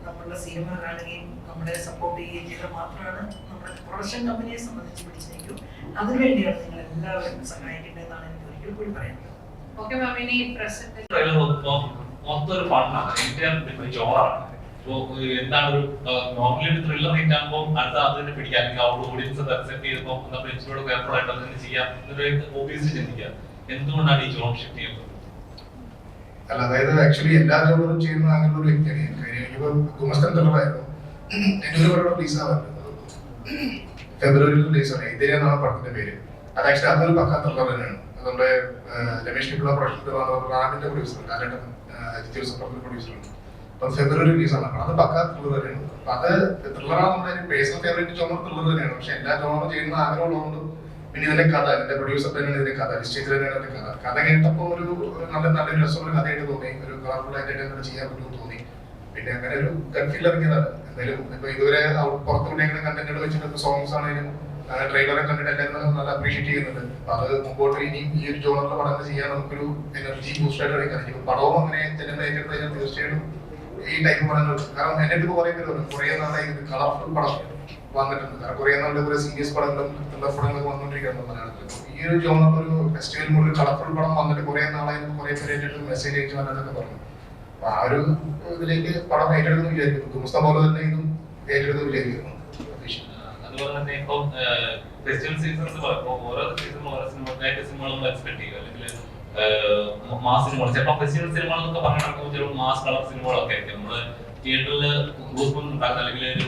നമ്മളുടെ സിനിമ കാണുകയും നമ്മളെ സപ്പോർട്ട് ചെയ്യുകയും ചെയ്താൽ മാത്രമാണ് നമ്മുടെ പ്രൊഡക്ഷൻ കമ്പനിയെ സംബന്ധിച്ച് പിടിച്ചിരിക്കും. അതിനുവേണ്ടിയാണ് നിങ്ങൾ എല്ലാവരും സഹായിക്കേണ്ടതെന്നാണ് എനിക്ക് ഒരിക്കൽ കൂടി പറയുന്നത്. ഓക്കെ മാം, ഇനി പ്രസന്റ് ട്രെയിലർ നോക്കുമ്പോൾ മൊത്തം ഒരു ഫണ്ണാണ്, എനിക്ക് ജോറാണ്. എന്താണ് ഒരു നോർമലി ഒരു ത്രില്ലർ ഹിറ്റ് ആകുമ്പോൾ അടുത്ത അതിനെ പിടിക്കാൻ അല്ലെങ്കിൽ അവിടെ ഓഡിയൻസ് അക്സെപ്റ്റ് ചെയ്തപ്പോൾ എന്നാൽ പ്രിൻസിനോട് പേപ്പറായിട്ട് അതിന് ചെയ്യാം എന്നൊരു ഓബിയസ്ലി ചിന്തിക്കുക. എന്തുകൊണ്ടാണ് ഈ ജോൺ ഷിഫ്റ്റ് ചെയ്യുന്നത്? അല്ല, അതായത് ആക്ച്വലി എല്ലാ ജോബും ചെയ്യുന്ന അങ്ങനെ ഒരു വ്യക്തിയാണ് ഞാൻ. കാര്യം എനിക്കിപ്പോൾ ഗുമസ്തൻ ത്രില്ലറായിരുന്നു, എൻ്റെ ഒരു പടം റിലീസ് ആവാറുണ്ട്, ഫെബ്രുവരിയിൽ റിലീസ് ആണ്. ഇതിനാണ് പടത്തിന്റെ പേര്. അത് ആക്ച്വലി അതൊരു പക്കാ ത്രില്ലർ തന്നെയാണ്. നമ്മുടെ രമേഷ് പിള്ള പ്രൊഡക്ഷൻ്റെ റാമിന്റെ പ്രൊഡ്യൂസർ, അജിത് ജോസഫ് പ്രൊഡ്യൂസറുണ്ട്. അപ്പൊ ഫെബ്രുവരി റിലീസാണ്. അപ്പൊ അത് പക്കാ ത്രില്ലർ തന്നെയാണ്. അപ്പൊ അത് ത്രില്ലറാണ് നമ്മുടെ പേഴ്സണൽ ഫേവറേറ്റ് ജോണർ ത്രില്ലർ തന്നെയാണ്. പക്ഷെ എല്ലാ ജോണറും ചെയ്യുന്ന ആഗ്രഹമുള്ളതുകൊണ്ട് പിന്നെ ഇതിന്റെ കഥ, ഇതിന്റെ പ്രൊഡ്യൂസർ തന്നെയാണ് ഇതിന്റെ കഥ, നിശ്ചയിച്ചത് തന്നെയാണ് ഇതിന്റെ കഥ. കഥ കേട്ടപ്പോൾ ഒരു നല്ലൊരു രസമുള്ള കഥയായിട്ട് തോന്നി, ഒരു കളർഫുൾ ആയിട്ട് ചെയ്യാൻ പറ്റുമെന്ന് തോന്നി. പിന്നെ അങ്ങനെ ഒരു ഗൺഫീൽ ഇറങ്ങിയതാണ്. എന്തായാലും ഇപ്പൊ ഇതുവരെ പുറത്തു കൊണ്ടിരിക്കുന്ന കണ്ടന്റുകൾ വെച്ചിട്ട് സോങ്സ് ആണെങ്കിലും ട്രെയിലറെ കണ്ടിട്ട് എല്ലാവരും നല്ല അപ്രീഷിയേറ്റ് ചെയ്യുന്നുണ്ട്. അപ്പൊ അത് മുമ്പോട്ട് ഇനിയും ഈ ഒരു ജോണറിലെ പടങ്ങൾ ചെയ്യാൻ നമുക്കൊരു എനർജി ബൂസ്റ്റ് ആയിട്ട് എടുക്കാൻ. ഇപ്പൊ പടവും അങ്ങനെ ജനങ്ങൾ ഏറ്റെടുത്ത് കഴിഞ്ഞാൽ തീർച്ചയായിട്ടും ഈ ടൈപ്പ് പടങ്ങൾ, കാരണം എന്റെ അടുത്ത് കുറെ പേര് വന്നു, കുറെ നാളായി കളർഫുൾ പടം വന്നിട്ടുണ്ട്. കാരണം കുറെ നാളുടെ കുറെ സീരിയസ് പടങ്ങളും ത്രില്ലർ പടങ്ങളൊക്കെ വന്നുകൊണ്ടിരിക്കുകയാണ് മലയാളത്തിൽ. ഈ ഒരു ജോണർ ഒരു ഫെസ്റ്റിവൽ മുകളിൽ കളർഫുൾ പടം വന്നിട്ട് കുറെ നാളായി കുറെ പേര് ഏറ്റെടുത്ത് മെസ്സേജ് അയച്ചു വന്നതൊക്കെ പറഞ്ഞു. അപ്പൊ ആ ഒരു ഇതിലേക്ക് പടം ഏറ്റെടുക്കുന്നു വിചാരിക്കുന്നു. പുസ്തകം പോലെ തന്നെ ഇതും ഏറ്റെടുത്ത് വിചാരിക്കുന്നു. അതുപോലെ തന്നെ ഇപ്പം ഫെസ്റ്റിവൽ സീസൺസ് ഓരോ സീസണും ഓരോ സിനിമകൾ നമ്മൾ എക്സ്പെക്ട് ചെയ്യും, അല്ലെങ്കിൽ മാസ് സിനിമകൾ. ചിലപ്പോൾ ഫെസ്റ്റിവൽ സിനിമകൾ എന്നൊക്കെ പറഞ്ഞാൽ ചിലപ്പോൾ മാസ് കളർ സിനിമകളൊക്കെ ആയിരിക്കും. നമ്മള് തിയേറ്ററിൽ ഉണ്ടാകുന്ന അല്ലെങ്കിൽ ഒരു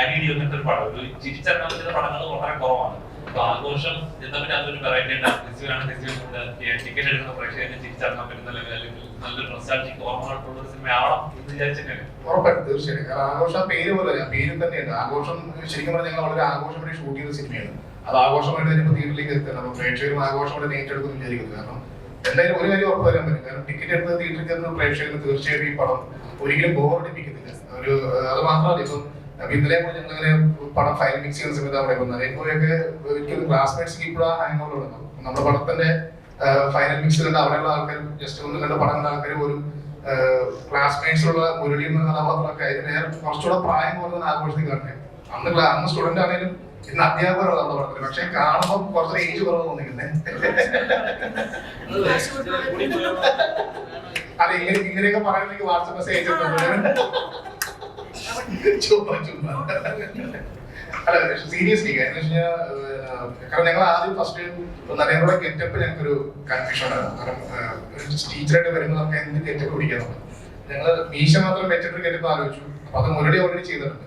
അടിയിടി അങ്ങനത്തെ ഒരു പടം, ഒരു ചിരിച്ചറിയാൻ പറ്റുന്ന പടങ്ങൾ വളരെ കുറവാണ്. അപ്പൊ ആഘോഷം എന്താ അതൊരു വെറൈറ്റി ഉണ്ട്. ഫെസ്റ്റിവലാണ്, ഫെസ്റ്റിവൽ ടിക്കറ്റ് എടുക്കുന്ന പ്രേക്ഷകരെ ചിരിച്ചറിയാൻ പറ്റുന്ന അല്ലെങ്കിൽ നല്ലൊരു നൊസ്റ്റാൾജിക് ഓർമ്മകളുള്ള ഒരു സിനിമ ആവണം എന്ന് വിചാരിച്ചിട്ടുണ്ട്. ഉറപ്പായിട്ടും തീർച്ചയായും. കാരണം ആഘോഷം പേര് പോലെ പേര് തന്നെയാണ്. ആഘോഷം ശരിക്കും പറഞ്ഞാൽ ഞങ്ങൾ വളരെ ആഘോഷമായിട്ട് ഷൂട്ട് ചെയ്ത സിനിമയാണ്. അത് ആഘോഷമായിട്ട് തന്നെ തിയേറ്ററിലേക്ക് എത്തണം. അപ്പൊ പ്രേക്ഷകരും ആഘോഷമായിട്ട് ഏറ്റെടുക്കുന്നു വിചാരിക്കുന്നു. കാരണം എന്തായാലും ഒരു കാര്യം ഉറപ്പ് വരാൻ പറ്റും, കാരണം ടിക്കറ്റ് എടുത്ത് തിയേറ്ററിൽ കയറുന്ന പ്രേക്ഷകർക്ക് തീർച്ചയായും ഈ പടം ഒരിക്കലും ബോറടിപ്പിക്കുന്നില്ല. ഒരു അത് മാത്രമല്ല, ഇപ്പം ഇന്നലെ ഞങ്ങളിങ്ങനെ പടം ഫൈനൽ മിക്സ് ചെയ്യുന്ന സമയത്ത് അവിടെ വന്നത് ഇപ്പോഴൊക്കെ എനിക്കൊരു ക്ലാസ്മേറ്റ്സ് ഇപ്പോഴും ഹാങ് ഓവർ ഉണ്ട്. നമ്മുടെ പടത്തിന്റെ ഫൈനൽ മിക്സ് കണ്ട അവിടെയുള്ള ആൾക്കാർ ജസ്റ്റ് ഒന്ന് കണ്ട പടം കണ്ട ആൾക്കാർ ഒരു ക്ലാസ്മേറ്റ്സിലുള്ള മുരളി എന്ന കഥാപാത്രമൊക്കെ അതിന് വേറെ കുറച്ചുകൂടെ പ്രായം കുറഞ്ഞ ആഘോഷത്തിൽ കാണുന്നത്. അന്ന് സ്റ്റുഡന്റ് ആണെങ്കിലും ഇന്ന് അധ്യാപകരാണ് നമ്മുടെ പടത്തിൽ. പക്ഷെ കാണുമ്പോൾ കുറച്ച് ഏജ് കുറവ് തോന്നിക്കുന്നത്. അതെ, ഇങ്ങനെയൊക്കെ പറയാൻ വാട്സപ്പ് മെസ്സേജ് അല്ല സീരിയസ്ലി. കാരണം ഞങ്ങൾ ആദ്യം ഫസ്റ്റ് നരേന്ദ്രയുടെ ഗെറ്റപ്പ് ഞങ്ങൾക്കൊരു കൺഫ്യൂഷൻ ഉണ്ടായിരുന്നു. കാരണം ടീച്ചറായിട്ട് വരുമ്പോൾ നമുക്ക് എന്ത് ഗെറ്റപ്പ് പിടിക്കാറുണ്ട്. ഞങ്ങള് മീശ മാത്രം വെച്ചിട്ട് ഗെറ്റപ്പ് ആലോചിച്ചു. അപ്പൊ അത് മുരളി ഓൾറെഡി ചെയ്തിട്ടുണ്ട്.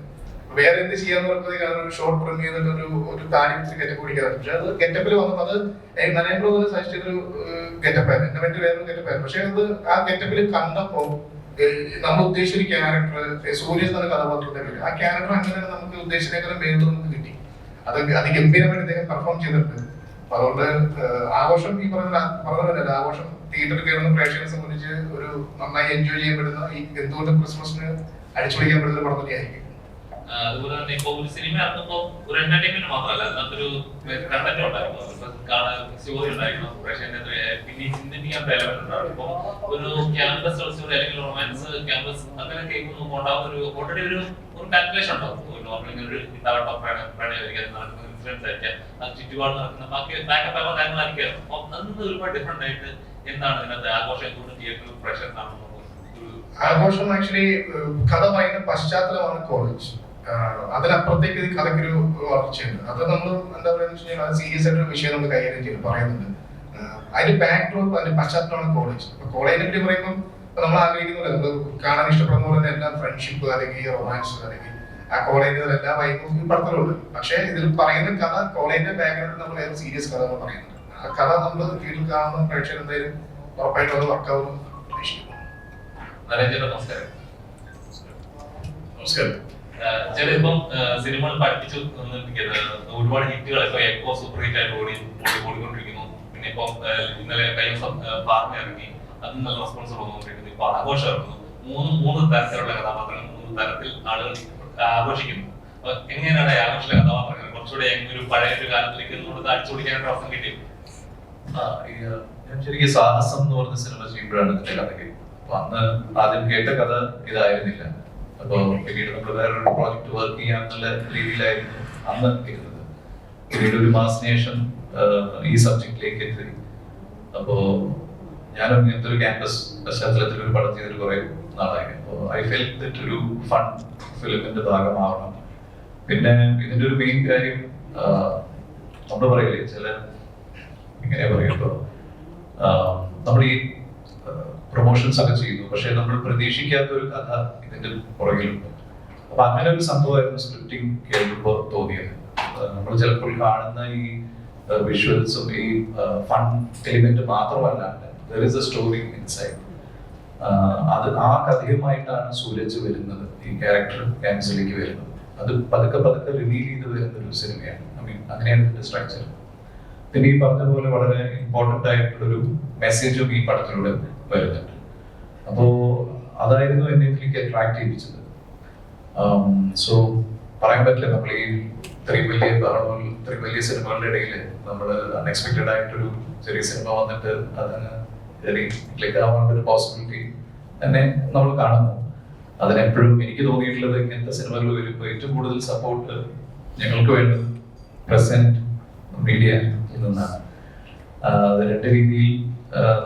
വേറെ എന്ത് ചെയ്യാന്ന് പറയുന്നത് കാരണം ഒരു ഷോർട്ട് പ്രിന്റ് ചെയ്തിട്ട് ഒരു താടി വെച്ച് ഗെറ്റപ്പ് പിടിക്കാറുണ്ട്. പക്ഷെ അത് ഗെറ്റപ്പിൽ വന്നപ്പോൾ അത് നരേന്ദ്ര പോലെ സജസ്റ്റ് ചെയ്തൊരു ഗെറ്റപ്പായിരുന്നു. എന്റെ മറ്റു വേറൊരു ഗെറ്റപ്പായിരുന്നു. പക്ഷെ അത് ആ ഗെറ്റപ്പിൽ കണ്ടപ്പോ നമ്മൾ ഉദ്ദേശിച്ച ഒരു ക്യാരക്ടർ സൂര്യ എന്ന കഥാപാത്രത്തെ പേര് ആ ക്യാരക്ടർ അങ്ങനെ നമുക്ക് ഉദ്ദേശിച്ചേക്കാളും വേണ്ടത് നമുക്ക് കിട്ടി. അത് ഗംഭീരമായിട്ട് ഇദ്ദേഹം പെർഫോം ചെയ്തിട്ടുണ്ട്. അപ്പൊ അതുകൊണ്ട് ആഘോഷം ഈ പറഞ്ഞതല്ല, ആഘോഷം തിയേറ്ററിൽ കയറുന്ന പ്രേക്ഷകരെ സംബന്ധിച്ച് ഒരു നന്നായി എൻജോയ് ചെയ്യപ്പെടുന്ന ഈ എന്തുകൊണ്ടും ക്രിസ്മസിന് അടിച്ചുപൊളിക്കാൻ പറ്റുന്ന പടം തന്നെയായിരിക്കും. അതുപോലെ തന്നെ ഇപ്പൊ ഒരു സിനിമ ഇറങ്ങുമ്പോൾ ഒരു എന്റർടൈൻമെന്റ് മാത്രമല്ല, അതിനകത്തൊരു കണ്ടന്റ് ഉണ്ടായിരുന്നു, സ്റ്റോറി ഉണ്ടായിരുന്നു, പ്രേക്ഷകനെ പിന്നെ ചിന്തിപ്പിക്കാൻ എലമെന്റ് ഉണ്ടാവും. ഇപ്പൊ ഒരു ക്യാമ്പസ് സ്റ്റോറി അല്ലെങ്കിൽ റൊമാൻസ് ക്യാമ്പസ് അങ്ങനെ കേൾക്കുമ്പോൾ ഉണ്ടാവുന്ന ഒരു ഓൾറെഡി ഒരു കാൽക്കുലേഷൻ ഉണ്ടാവും. നോർമലി ഒരു പ്രണയമായിരിക്കും, നടക്കുന്ന ഇൻസിഡൻസ് ആയിരിക്കാം, അത് ചുറ്റുപാട് നടക്കുന്ന ബാക്കി ബാക്കപ്പ് ആവുന്ന കാര്യങ്ങളായിരിക്കും. അപ്പൊ അതിൽ നിന്ന് ഒരുപാട് ഡിഫറെന്റ് ആയിട്ട് എന്താണ് ഇതിനകത്ത് ആഘോഷം എന്തുകൊണ്ട് തിയേറ്ററിൽ പ്രേക്ഷകർ കാണുന്നത്? ആഘോഷം ആക്ച്വലി കഥ പറയുന്ന പശ്ചാത്തലമാണ് കോളേജ്. അതിനപ്പുറത്തേക്ക് കഥയ്ക്കൊരു വളർച്ചയുണ്ട്. അത് നമ്മൾ എന്താ പറയുക സീരിയസ് ആയിട്ടൊരു വിഷയം നമ്മൾ കൈകാര്യം ചെയ്ത് പറയുന്നുണ്ട്. അതിന്റെ ബാക്ക് ഡ്രോപ്പ് അതിന്റെ പശ്ചാത്തലമാണ് കോളേജ്. അപ്പൊ കോളേജിനെ പറ്റി പറയുമ്പോൾ നമ്മൾ ആഗ്രഹിക്കുന്നില്ല, നമ്മൾ കാണാൻ ഇഷ്ടപ്പെടുന്ന പോലെ എല്ലാ ഫ്രണ്ട്ഷിപ്പ് അല്ലെങ്കിൽ റൊമാൻസ് അല്ലെങ്കിൽ ആ കോളേജിൽ എല്ലാ വൈബും ഈ പടത്തിലുണ്ട്. പക്ഷെ ഇതിൽ പറയുന്ന കഥ കോളേജിന്റെ ബാക്ക്ഗ്രൗണ്ടിൽ നമ്മൾ വേറെ സീരിയസ് കഥ നമ്മൾ പറയുന്നുണ്ട്. ആ കഥ നമ്മൾ വീട്ടിൽ കാണുന്ന പ്രേക്ഷകർ എന്തായാലും ഉറപ്പായിട്ടും അത് വർക്കാവും പ്രതീക്ഷിക്കുന്നു. നമസ്കാരം. നമസ്കാരം. ചിലപ്പം സിനിമകൾ പഠിപ്പിച്ചു ഒരുപാട് ഹിറ്റുകൾ ഇപ്പൊ എക്കോ സൂപ്പർ ഹിറ്റ് ആയിട്ട് ഓടിക്കൊണ്ടിരിക്കുന്നു. പിന്നെ ഇപ്പൊ ഇന്നലെ കഴിഞ്ഞ ഫാർമ ഇറങ്ങി, അതും നല്ല റെസ്പോൺസ് വന്നുകൊണ്ടിരിക്കുന്നു. ഇപ്പൊ ആഘോഷം ഇറങ്ങുന്നു. മൂന്ന് തരത്തിലുള്ള കഥാപാത്രങ്ങൾ 3 തരത്തിൽ ആളുകൾ ആഘോഷിക്കുന്നു. അപ്പൊ എങ്ങനെയാണ് ആഘോഷിച്ച കഥാപാത്രങ്ങൾ കുറച്ചുകൂടെ ഒരു പഴയ ഒരു കാലത്തിലേക്ക് അടിച്ചുപിടിക്കാനായിട്ട് അവസരം കിട്ടിയത്? ഞാൻ ശരിക്കും സാഹസം എന്ന് പറഞ്ഞ സിനിമ ചെയ്യുമ്പോഴാണ് ഇതിന്റെ കഥ കേട്ടത്. അപ്പൊ അന്ന് ആദ്യം കേട്ട കഥ ഇതായിരുന്നില്ല. അപ്പൊ പിന്നീട് നമ്മൾ വേറൊരു പ്രോജക്ട് വർക്ക് ചെയ്യാന്നുള്ള രീതിയിലായിരുന്നു അന്ന് ഇരുന്നത്. പിന്നീട് ഒരു മാസത്തിന് ശേഷം ഈ സബ്ജക്റ്റിലേക്ക് എത്തി. അപ്പോ ഞാനും ഇങ്ങനത്തെ ഒരു ക്യാമ്പസ് പശ്ചാത്തലത്തിൽ ഒരു പടം ചെയ്തിട്ട് കുറെ നാളായി. അപ്പോൾ ഐ ഫെൽ ദറ്റ് ഒരു ഫൺ ഫിലിമിന്റെ ഭാഗമാവണം. പിന്നെ ഇതിന്റെ ഒരു മെയിൻ കാര്യം നമ്മൾ പറയില്ലേ, ചില ഇങ്ങനെ പറയുമ്പോ നമ്മൾ ഈ പ്രൊമോഷൻസ് ഒക്കെ ചെയ്യുന്നു, പക്ഷെ നമ്മൾ പ്രതീക്ഷിക്കാത്ത ഒരു കഥ ഇതിന്റെ പുറകിലുണ്ട്. അപ്പൊ അങ്ങനെ ഒരു സംഭവമായിരുന്നു സ്ക്രിപ്റ്റിംഗ് കേൾക്കുമ്പോൾ തോന്നിയത്. നമ്മൾ ചിലപ്പോൾ കാണുന്ന ഈ വിഷ്വൽസും ഈ ഫൺ എലിമെന്റ് മാത്രമല്ലാണ്ട് there is a story inside. അത് ആ കഥയുമായിട്ടാണ് സൂരജ് വരുന്നത്, ഈ ക്യാരക്ടർ ക്യാൻസലിലേക്ക് വരുന്നത്. അത് പതുക്കെ പതുക്കെ റിവീൽ ചെയ്ത് വരുന്ന ഒരു സിനിമയാണ്. ഐ മീൻ അങ്ങനെയാണ് ഇതിന്റെ സ്ട്രക്ചർ. പിന്നെ ഈ പറഞ്ഞ പോലെ വളരെ ഇമ്പോർട്ടന്റ് ആയിട്ടുള്ളൊരു മെസ്സേജും ഈ പടത്തിലൂടെ വരുന്നുണ്ട്. അപ്പോ അതായിരുന്നു എന്നെ ഇതിലേക്ക് അട്രാക്ട് ചെയ്യിപ്പിച്ചത്. സോ പറയാൻ പറ്റില്ല, നമ്മൾ ഈ ഇത്രയും വലിയ സിനിമകളുടെ ഇടയിൽ നമ്മൾ അൺഎക്സ്പെക്ടഡ് ആയിട്ടൊരു ചെറിയ സിനിമ വന്നിട്ട് അതങ്ങ് ക്ലിക്ക് ആവാനുള്ള ഒരു പോസിബിലിറ്റി തന്നെ നമ്മൾ കാണുന്നു. അതിനെപ്പോഴും എനിക്ക് തോന്നിയിട്ടുള്ളത് ഇങ്ങനത്തെ സിനിമകൾ വരുമ്പോൾ ഏറ്റവും കൂടുതൽ സപ്പോർട്ട് ഞങ്ങൾക്ക് വേണ്ടത് പ്രസന്റ് മീഡിയ നിന്നാണ്. അത് രണ്ട് രീതിയിൽ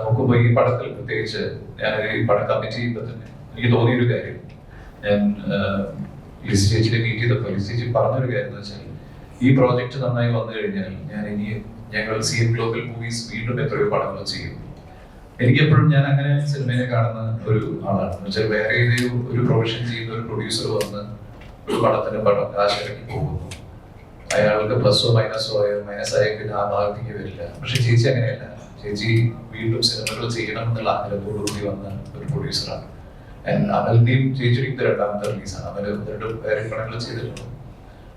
നോക്കുമ്പോൾ ഈ പടത്തിൽ പ്രത്യേകിച്ച് ഞാൻ ഈ പടം കമ്മിറ്റ് ചെയ്യുമ്പോൾ തന്നെ എനിക്ക് തോന്നിയൊരു കാര്യം, ഞാൻ ലിസി ചേച്ചിയെ മീറ്റ് ചെയ്തപ്പോൾ ലിസി ചേച്ചി പറഞ്ഞൊരു കാര്യം എന്ന് വെച്ചാൽ, ഈ പ്രോജക്റ്റ് നന്നായി വന്നു കഴിഞ്ഞാൽ ഞങ്ങൾ CM ഗ്ലോബൽ മൂവീസ് വീണ്ടും എത്രയോ പടങ്ങൾ ചെയ്യും. എനിക്കെപ്പോഴും ഞാൻ അങ്ങനെ സിനിമയെ കാണുന്ന ഒരു ആളാണ്. എന്ന് വെച്ചാൽ വേറെ ഏതെങ്കിലും ഒരു പ്രൊഫഷൻ ചെയ്യുന്ന ഒരു പ്രൊഡ്യൂസർ വന്ന് ഒരു പടത്തിന് പടം കാശിറക്കി പോകുന്നു, അയാൾക്ക് പ്ലസോ മൈനസോ ആയോ മൈനസ് ആയോ പിന്നെ ആ ഭാഗത്തേക്ക് വരില്ല. പക്ഷെ ചേച്ചി അങ്ങനെയല്ല. ചേച്ചി വീണ്ടും സിനിമകൾ ചെയ്യണം എന്നുള്ള ആഗ്രഹത്തോടുകൂടി വന്ന ഒരു പ്രൊഡ്യൂസറാണ്. അമലിന്റെയും ചേച്ചിയുടെയും ഇത് രണ്ടാമത്തെ റിലീസാണ്. അമല് രണ്ട് വേറെ പടങ്ങൾ ചെയ്തിട്ടുണ്ട്.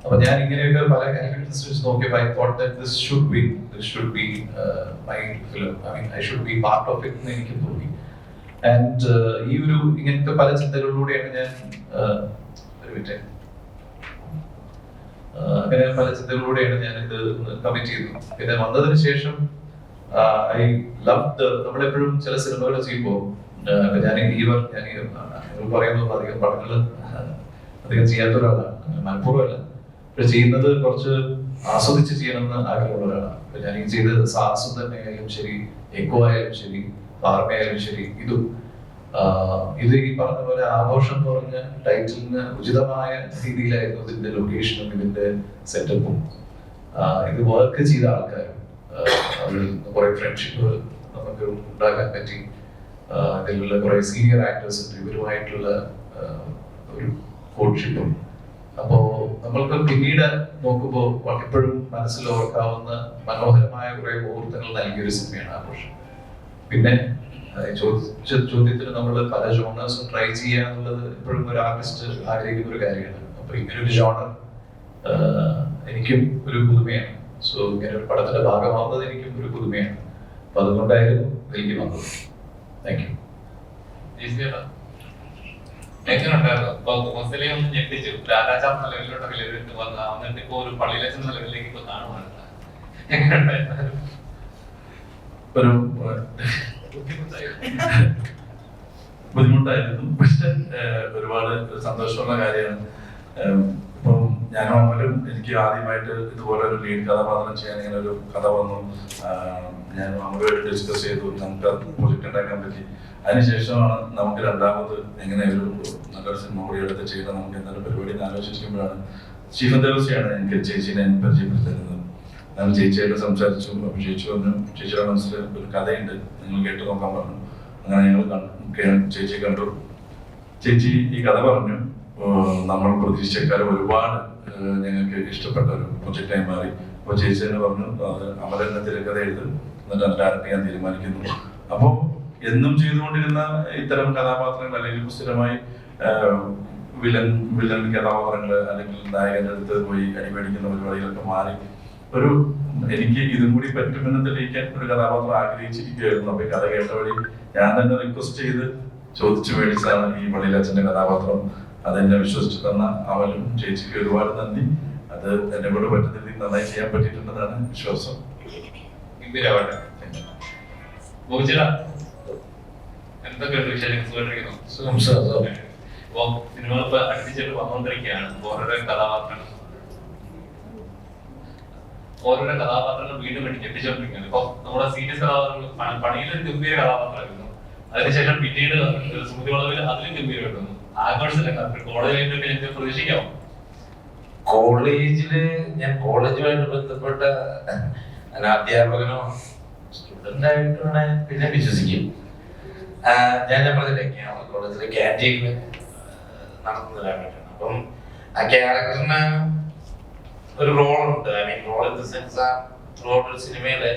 അപ്പൊ ഞാൻ ഇങ്ങനെയൊക്കെ പല ക്യാരക്ടേഴ്സ് നോക്കിയപ്പോൾ I thought that this should be my film. I mean I should be part of it എന്ന് എനിക്ക് തോന്നി. ആൻഡ് ഈ ഒരു ഇങ്ങനത്തെ പല ചിന്തകളിലൂടെയാണ് ഞാൻ അങ്ങനെ പല ചിന്തകളിലൂടെയാണ് ഞാൻ ഇത് കമ്മിറ്റ് ചെയ്തത്. പിന്നെ വന്നതിന് ശേഷം ഐ ലവ് നമ്മളെപ്പോഴും ചില സിനിമകൾ ചെയ്യുമ്പോൾ ഞാൻ പറയുമ്പോൾ അധികം പടങ്ങൾ അധികം ചെയ്യാത്ത ഒരാളാണ്, മനഃപൂർവ്വമല്ല. പക്ഷെ ചെയ്യുന്നത് കുറച്ച് ആസ്വദിച്ച് ചെയ്യണമെന്ന് ആഗ്രഹമുള്ള ഒരാളാണ്. അപ്പൊ ഞാൻ ഈ ചെയ്തത് സാഹസം തന്നെ ആയാലും ശരി, എക്കോ ആയാലും ശരി, പാർമയായാലും ശരി, ഇത് ഈ പറഞ്ഞ പോലെ ആഘോഷം എന്ന് പറഞ്ഞ ടൈറ്റിലിന് ഉചിതമായ രീതിയിലായിരുന്നു ഇതിന്റെ ലൊക്കേഷനും ഇതിന്റെ സെറ്റപ്പും. ഇത് വർക്ക് ചെയ്ത ആൾക്കാരും കുറെ ഫ്രണ്ട്ഷിപ്പ് നമുക്ക് ഉണ്ടാക്കാൻ പറ്റി. ഇതിലുള്ള കുറെ സീനിയർ ആക്ടേഴ്സ് ഉണ്ട്, ഇവരുമായിട്ടുള്ള ഒരു കോഡ്ഷിപ്പും. അപ്പോ നമ്മൾക്ക് പിന്നീട് നോക്കുമ്പോൾ എപ്പോഴും മനസ്സിൽ ഓർക്കാവുന്ന മനോഹരമായ കുറെ മുഹൂർത്തങ്ങൾ നൽകിയൊരു സിനിമയാണ് ആഘോഷം. പിന്നെ ചോദ്യത്തിന് നമ്മൾ പല ജോണേഴ്സും ട്രൈ ചെയ്യുക എന്നുള്ളത് എപ്പോഴും ഒരു ആർട്ടിസ്റ്റ് ആഗ്രഹിക്കുന്ന ഒരു കാര്യമാണ്. അപ്പൊ ഇങ്ങനൊരു ജോണർ എനിക്കും ഒരു പുതുമയാണ്. സോ ഇങ്ങനെ ഒരു പടത്തിന്റെ ഭാഗമാവുന്നത് എനിക്കും ഒരു പുതുമയാണ്. അപ്പൊ അതുകൊണ്ടായിരുന്നു എനിക്ക് വന്നത്. Thank you. എങ്ങനെയുണ്ടായിരുന്നു? ഇപ്പൊ മുസ്ലിം ഒന്ന് ഞെട്ടിച്ചു, രാജാചാർ നിലവിലോട്ടൊക്കെ ലെവലിട്ട് വന്ന എന്നിട്ട് ഇപ്പൊ ഒരു പള്ളിയിലച്ചൻ നിലവിലേക്ക് ഇപ്പൊ കാണുവാണ്. എങ്ങനെയുണ്ടായിരുന്നു? ഒരു ബുദ്ധിമുട്ടായിരുന്നു, പക്ഷെ ഒരുപാട് സന്തോഷമുള്ള കാര്യമാണ്. ഇപ്പം ഞാനും അമലും എനിക്ക് ആദ്യമായിട്ട് ഇതുപോലെ ഒരു ലീഡ് കഥാപാത്രം ചെയ്യാൻ ഇങ്ങനെ ഒരു കഥ വന്നു. ഞാൻ അമലുമായിട്ട് ഡിസ്കസ് ചെയ്തു, നമുക്ക് പ്രൊജക്ട് ഉണ്ടാക്കാൻ പറ്റി. അതിനുശേഷമാണ് നമുക്ക് രണ്ടാമത് എങ്ങനെ ഒരു നല്ലൊരു സിനിമ കൂടി എടുത്ത് ചെയ്യണം, നമുക്ക് എന്തെങ്കിലും പരിപാടി എന്ന് ആലോചിക്കുമ്പോഴാണ് സ്റ്റീഫൻ ദേവസിയാണ് എനിക്ക് ചേച്ചീനെ പരിചയപ്പെടുത്തുന്നത്. ഞാൻ ചേച്ചിയായിട്ട് സംസാരിച്ചു. അപ്പോൾ ചേച്ചി പറഞ്ഞു, ചേച്ചിയുടെ മനസ്സിൽ ഒരു കഥയുണ്ട്, നിങ്ങൾ കേട്ട് നോക്കാൻ പറഞ്ഞു. അങ്ങനെ ഞങ്ങൾ ചേച്ചി കണ്ടു. ചേച്ചി ഈ കഥ പറഞ്ഞു. നമ്മൾ പ്രതീക്ഷിച്ചേക്കാളും ഒരുപാട് ഞങ്ങൾക്ക് ഇഷ്ടപ്പെട്ട ഒരു പ്രൊജക്റ്റായി മാറി. അപ്പോൾ ചേച്ചി തന്നെ പറഞ്ഞു, അമലെന്നെ തിരക്കഥ എഴുതും, എന്നിട്ട് അതിൽ ഡയറക്റ്റ് ചെയ്യാൻ തീരുമാനിക്കുന്നു. അപ്പോൾ എന്നും ചെയ്തുകൊണ്ടിരുന്ന ഇത്തരം കഥാപാത്രങ്ങൾ അല്ലെങ്കിൽ സ്ഥിരമായി വില്ലൻ കഥാപാത്രങ്ങൾ അല്ലെങ്കിൽ നായകന്റെ അടുത്ത് പോയി അടിമേടിക്കുന്ന പരിപാടികളൊക്കെ മാറി ഒരു എനിക്ക് ഇതും കൂടി പറ്റുമെന്ന് തെളിയിക്കാൻ ഒരു കഥാപാത്രം ആഗ്രഹിച്ചിരിക്കുകയായിരുന്നു. അപ്പൊ ഈ കഥ കേട്ട വഴി ഞാൻ തന്നെ റിക്വസ്റ്റ് ചെയ്ത് ചോദിച്ചു മേടിച്ചാണ് ഈ പള്ളിയിലച്ഛന്റെ കഥാപാത്രം. അതെന്നെ വിശ്വസിച്ച് തന്ന അവനും ചേച്ചിക്ക് ഒരുപാട് നന്ദി. അത് എന്നെ കൊണ്ട് പറ്റുന്ന രീതിയിൽ നന്നായി ചെയ്യാൻ പറ്റിയിട്ടുണ്ടെന്നാണ് വിശ്വാസം. എന്തൊക്കെയുണ്ട് വിശേഷങ്ങൾ? സിനിമകൾ ഇപ്പൊ അടുപ്പിച്ചിട്ട് വന്നുകൊണ്ടിരിക്കുകയാണ്. ഓരോരോ കഥാപാത്രങ്ങൾ ഓരോരോ കഥാപാത്രങ്ങൾ വീണ്ടും വേണ്ടി ഞെട്ടിച്ചുകൊണ്ടിരിക്കുകയാണ്. ഇപ്പൊ നമ്മുടെ സീരിയസ് കഥാപാത്രങ്ങൾ പണിയിലൊരു ഗംഭീര കഥാപാത്രമായിരുന്നു, അതിനുശേഷം പിന്നീട് സ്മൃതി വളവിൽ അതിലും ഗംഭീരം കിട്ടുന്നു. ആഘോഷത്തിലൊക്കെ കോളേജിലൊക്കെ ഞങ്ങൾക്ക് പ്രതീക്ഷിക്കാം. കോളേജില് ഞാൻ കോളേജുമായിട്ട് ബന്ധപ്പെട്ട അധ്യാപകനോ സ്റ്റുഡന്റ് ആയിട്ടാണ് പിന്നെ വിശ്വസിക്കും. ഞാൻ പറഞ്ഞില്ലേ കോളേജിലെ ക്യാൻറ്റീനിൽ നടത്തുന്നതാണ്. അപ്പം ആ ക്യാരക്ടറിന് ഒരു റോളുണ്ട്. I mean role in the sense ആ റോൾ സിനിമയില്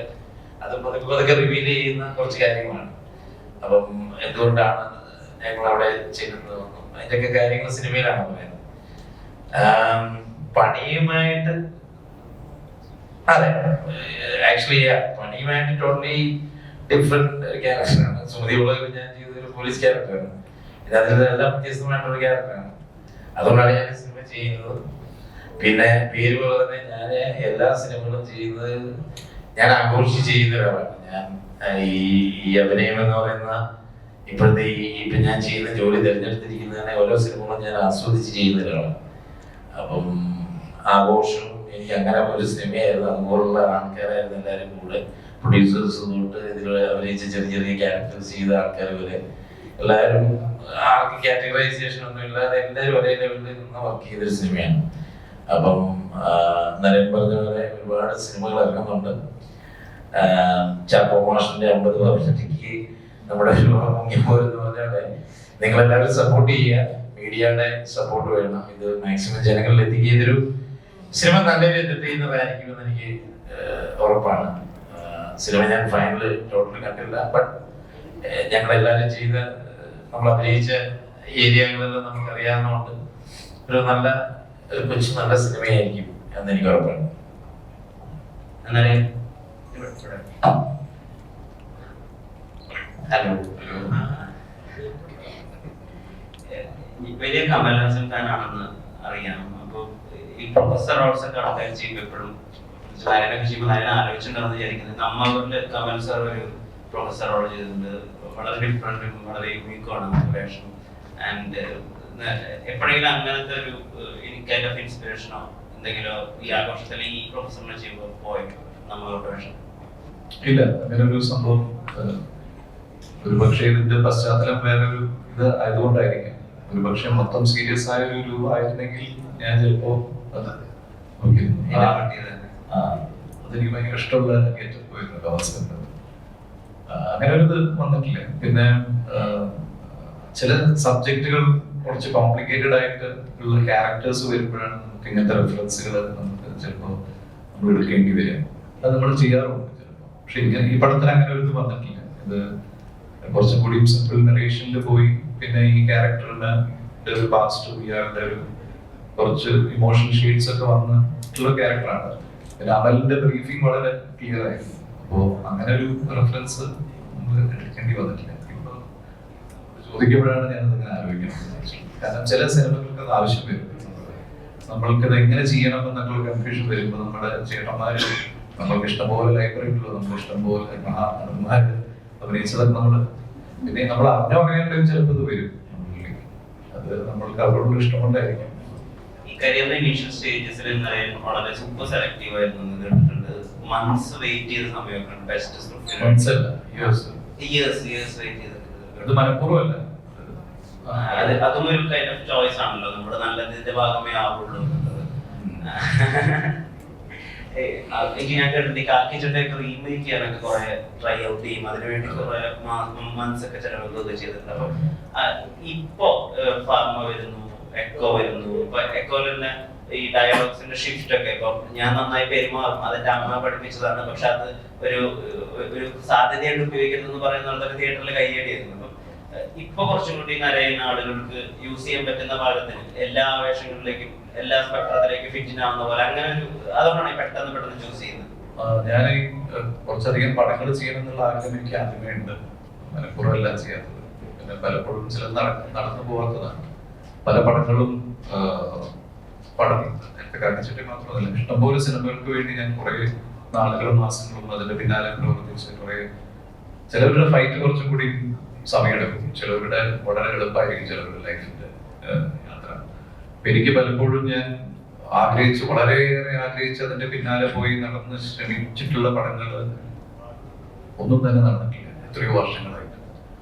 അത് പതുക്കെ റിവീൽ ചെയ്യുന്ന കുറച്ച് കാര്യങ്ങളാണ്. അപ്പം എന്തുകൊണ്ടാണ് ഞങ്ങൾ അവിടെ ചെയ്യുന്നതെന്നും അതിൻ്റെയൊക്കെ കാര്യങ്ങൾ സിനിമയിലാണ് പറയുന്നത്. പണിയുമായിട്ട് അതെ, ആക്ച്വലി പണിയുമായിട്ട് ടോട്ടലി ഡിഫറെന്റ് ക്യാരക്ടറാണ്. സ്മൃതി വളവിൽ ഞാൻ ചെയ്തൊരു പോലീസ് ക്യാരക്ടറാണ്, ഇത് അതിലെല്ലാം വ്യത്യസ്തമായിട്ടുള്ള ക്യാരക്ടറാണ്. അതുകൊണ്ടാണ് ഞാൻ സിനിമ ചെയ്യുന്നത്. പിന്നെ പേര് പോലെ തന്നെ ഞാൻ എല്ലാ സിനിമകളും ചെയ്യുന്നത് ഞാൻ ആഘോഷിച്ച് ചെയ്യുന്ന ഒരാളാണ്. ഞാൻ ഈ അഭിനയം എന്ന് പറയുന്ന ഇപ്പോഴത്തെ ഇപ്പൊ ഞാൻ ചെയ്യുന്ന ജോലി തിരഞ്ഞെടുത്തിരിക്കുന്നതിനെ ഓരോ സിനിമകളും ഞാൻ ആസ്വദിച്ച് ചെയ്യുന്ന ഒരാളാണ്. അപ്പം ആഘോഷം എനിക്ക് അങ്ങനെ ഒരു സിനിമയായിരുന്നു. അതുപോലുള്ള ആൾക്കാരായിരുന്നു എല്ലാവരും കൂടെ, പ്രൊഡ്യൂസേഴ്സ് തൊട്ട് ഇതിൽ അഭിനയിച്ച ചെറിയ ചെറിയ ക്യാരക്ടേഴ്സ് ചെയ്ത ആൾക്കാർ വരെ എല്ലാവരും ആർക്ക് കാറ്റഗറൈസേഷൻ ഒന്നും ഇല്ലാതെ എല്ലാവരും ഒരേ ലെവലിൽ നിന്ന് വർക്ക് ചെയ്തൊരു സിനിമയാണ്. അപ്പം നരൻ പറഞ്ഞ പോലെ ഒരുപാട് സിനിമകൾ ഇറങ്ങുന്നുണ്ട്. ചാക്കോ മാഷിന്റെ 50 വർഷത്തേക്ക് നമ്മുടെ മുങ്ങിപ്പോരെന്ന് പറഞ്ഞാൽ നിങ്ങളെല്ലാവരും സപ്പോർട്ട് ചെയ്യുക, മീഡിയയുടെ സപ്പോർട്ട് വേണം. ഇത് മാക്സിമം ജനങ്ങളിൽ എത്തിക്കുക. ഇതൊരു സിനിമ നല്ല രീതിയിൽ ചെയ്യുന്നതായിരിക്കുമെന്ന് എനിക്ക് ഉറപ്പാണ്. സിനിമ ഞാൻ ഫൈനൽ ടോട്ടൽ കണ്ടില്ല, ബട്ട് ഞങ്ങളെല്ലാവരും ചെയ്ത നമ്മൾ അഭിനയിച്ച ഏരിയകളെല്ലാം നമുക്കറിയാവുന്നതുകൊണ്ട് ഒരു കൊച്ചു നല്ല സിനിമയായിരിക്കും എന്ന് എനിക്ക് ഉറപ്പാണ്. ഹലോ, വലിയ കമൽഹാസൻ ഫാനാണെന്ന് അറിയാം. അപ്പോൾ ഈ പ്രൊഫസർ റോൾസ് ഒക്കെ ആൾക്കാർ ചെയ്യുമ്പോൾ എപ്പോഴും നായകനൊക്കെ ചെയ്യുമ്പോൾ നായകൻ ആലോചിച്ചിട്ടുണ്ടെന്ന് വിചാരിക്കുന്നത്. നമ്മളിൽ കമൽ സാർ ഒരു പ്രൊഫസർ റോൾ ചെയ്തിട്ടുണ്ട്, വളരെ ഡിഫറെന്റും വളരെ യുണീക്കുമാണ് വേഷം. ആൻഡ് എപ്പോഴെങ്കിലും അങ്ങനത്തെ ഒരു കൈൻഡ് ഓഫ് ഇൻസ്പിറേഷനോ എന്തെങ്കിലും ഈ ആഘോഷത്തിൽ ഈ പ്രൊഫസറിനെ ചെയ്യുമ്പോൾ പോയിട്ട് നമ്മളോട് വേഷം? ഇല്ല, അങ്ങനെ ഒരു സംഭവം ഒരു പക്ഷേ ഇതിന്റെ പശ്ചാത്തലം വേറൊരു ഇത് ആയതുകൊണ്ടായിരിക്കും. ഒരു പക്ഷെ മൊത്തം സീരിയസ് ആയ ഒരു രൂപ ആയിരുന്നെങ്കിൽ ഞാൻ ചിലപ്പോ അതെനിക്ക് ഭയങ്കര ഇഷ്ടമുള്ള ഗെറ്റപ്പ് വരുന്നുണ്ട് അവസരം. അങ്ങനെ ഒരു ഇത് വന്നിട്ടില്ല. പിന്നെ ചില സബ്ജക്റ്റുകൾ കുറച്ച് കോംപ്ലിക്കേറ്റഡ് ആയിട്ട് ഉള്ള ക്യാരക്ടേഴ്സ് വരുമ്പോഴാണ് നമുക്ക് ഇങ്ങനത്തെ റെഫറൻസുകൾ നമുക്ക് ചിലപ്പോൾ നമ്മൾ എടുക്കേണ്ടി വരിക. അത് നമ്മൾ ചെയ്യാറുണ്ട് ചിലപ്പോൾ. പക്ഷെ ഇങ്ങനെ ഈ പടത്തിന് അങ്ങനെ ഒരു ഇത് വന്നിട്ടില്ല. ഇത് കുറച്ചും കൂടി സിമ്പിൾ നറേഷനിൽ പോയി പിന്നെ ഈ ക്യാരക്ടറിന് ഒരു പാസ്റ്റ് ഇയാളുടെ ഒരു കുറച്ച് ഇമോഷണൽ ഷെയ്ഡ്സ് ഒക്കെ വന്നിട്ടുള്ള ക്യാരക്ടറാണ്. പിന്നെ അമലിന്റെ ബ്രീഫിംഗ് വളരെ ക്ലിയർ ആയിരുന്നു. അപ്പോൾ അങ്ങനെ ഒരു റെഫറൻസ് നമ്മൾ എടുക്കേണ്ടി വന്നിട്ടില്ല. ഇപ്പോൾ ചോദിക്കുമ്പോഴാണ് ഞാനത് ആലോചിക്കുന്നത്. കാരണം ചില സിനിമകൾക്ക് അത് ആവശ്യം വരും. നമ്മൾക്കത് എങ്ങനെ ചെയ്യണം എന്നുള്ള കൺഫ്യൂഷൻ വരുമ്പോൾ നമ്മുടെ ചേട്ടന്മാര് നമ്മൾക്ക് ഇഷ്ടംപോലെ ലൈബ്രറികളോ നമുക്ക് ഇഷ്ടംപോലെ മഹാന്മാര് അഭിനയിച്ചതൊക്കെ നമ്മള് പിന്നെ നമ്മൾ അറിഞ്ഞോ അങ്ങനെയുണ്ടെങ്കിൽ ചിലപ്പോൾ ഇത് വരും. അത് നമ്മൾക്ക് അവരോടുള്ള ഇഷ്ടം കൊണ്ടായിരിക്കും. ഈ കരിയറിന്റെ ഇനീഷ്യൽ സ്റ്റേജസിൽ വളരെ സൂപ്പർ സെലക്റ്റീവ് ആയിരുന്നു കേട്ടിട്ടുണ്ട്. മന്ത്സ് വെയിറ്റ് ചെയ്ത സമയമൊക്കെ ബെസ്റ്റ് സ്ക്രിപ്റ്റ് ഇയേഴ്സ് വെയിറ്റ് ചെയ്തിട്ടുണ്ട്. അത് മനഃപൂർവ്വമല്ല, അതും ഒരു കൈൻഡ് ഓഫ് ചോയ്സ് ആണല്ലോ, നമ്മുടെ നല്ലതിന്റെ ഭാഗമേ ആവുള്ളൂ എന്നുള്ളത്. എനിക്ക് ഞാൻ കേട്ടിട്ടുണ്ട് കാക്കി ചട്ടയൊക്കെ റീമേക്ക് ചെയ്യാനൊക്കെ കുറെ ട്രൈ ഔട്ട് ചെയ്യും, അതിനുവേണ്ടി കുറെ മന്ത്സ് ഒക്കെ ചെലവൊക്കെ ചെയ്തിട്ടുണ്ട്. അപ്പൊ ഇപ്പോ ഫാർമ വരുന്നു, എക്കോ വരുന്നു. ഇപ്പൊ എക്കോയിൽ തന്നെ ഈ ഡയലോഗ്സിന്റെ ഷിഫ്റ്റ് ഒക്കെ ഇപ്പൊ ഞാൻ നന്നായി പെരുമാറും, അതെന്റെ അമ്മ പഠിപ്പിച്ചതാണ്, പക്ഷെ അത് ഒരു സാധ്യതയായിട്ട് ഉപയോഗിക്കരുതെന്ന് പറയുന്ന ആൾക്കാർ തിയേറ്ററിൽ കൈയടിയായിരുന്നു. ഇപ്പൊ കുറച്ചും കൂടി കരയുന്ന ആളുകൾക്ക് യൂസ് ചെയ്യാൻ പറ്റുന്ന പാകത്തിന് എല്ലാ ആവേശങ്ങളിലേക്കും എല്ലാ സ്പെക്ട്രത്തിലേക്കും ഫിറ്റിനാവുന്ന പോലെ അങ്ങനെ ഒരു അതുകൊണ്ടാണ് പെട്ടെന്ന് ചൂസ് ചെയ്യുന്നത്. ഞാൻ കുറച്ചധികം പടങ്ങൾ ചെയ്യണം എന്നുള്ള ആഗ്രഹം എനിക്ക് ആദ്യമേ ഉണ്ട്. മനഃപൂർവ്വമല്ല ചെയ്യാത്തത്. പിന്നെ പലപ്പോഴും ചിലത് നടന്നു പോകാത്തതാണ്. പല പടങ്ങളും എന്റെ കാണിച്ചിട്ട് മാത്രമല്ല, ഇഷ്ടംപോലെ സിനിമകൾക്ക് വേണ്ടി ഞാൻ കുറെ നാളുകളും മാസങ്ങളും അതിന്റെ പിന്നാലെ പ്രവർത്തിച്ച് കുറെ ചിലവരുടെ ഫൈറ്റ് കുറച്ചും കൂടി സമയമെടുക്കും, ചിലവരുടെ വളരെ എളുപ്പമായിരിക്കും ചിലവരുടെ ലൈഫിന്റെ യാത്ര. അപ്പൊ എനിക്ക് പലപ്പോഴും ഞാൻ ആഗ്രഹിച്ച് വളരെയേറെ ആഗ്രഹിച്ച് അതിന്റെ പിന്നാലെ പോയി നടന്ന് ശ്രമിച്ചിട്ടുള്ള പടങ്ങൾ ഒന്നും തന്നെ നടന്നിട്ടില്ല എത്രയോ വർഷങ്ങളായിട്ട്.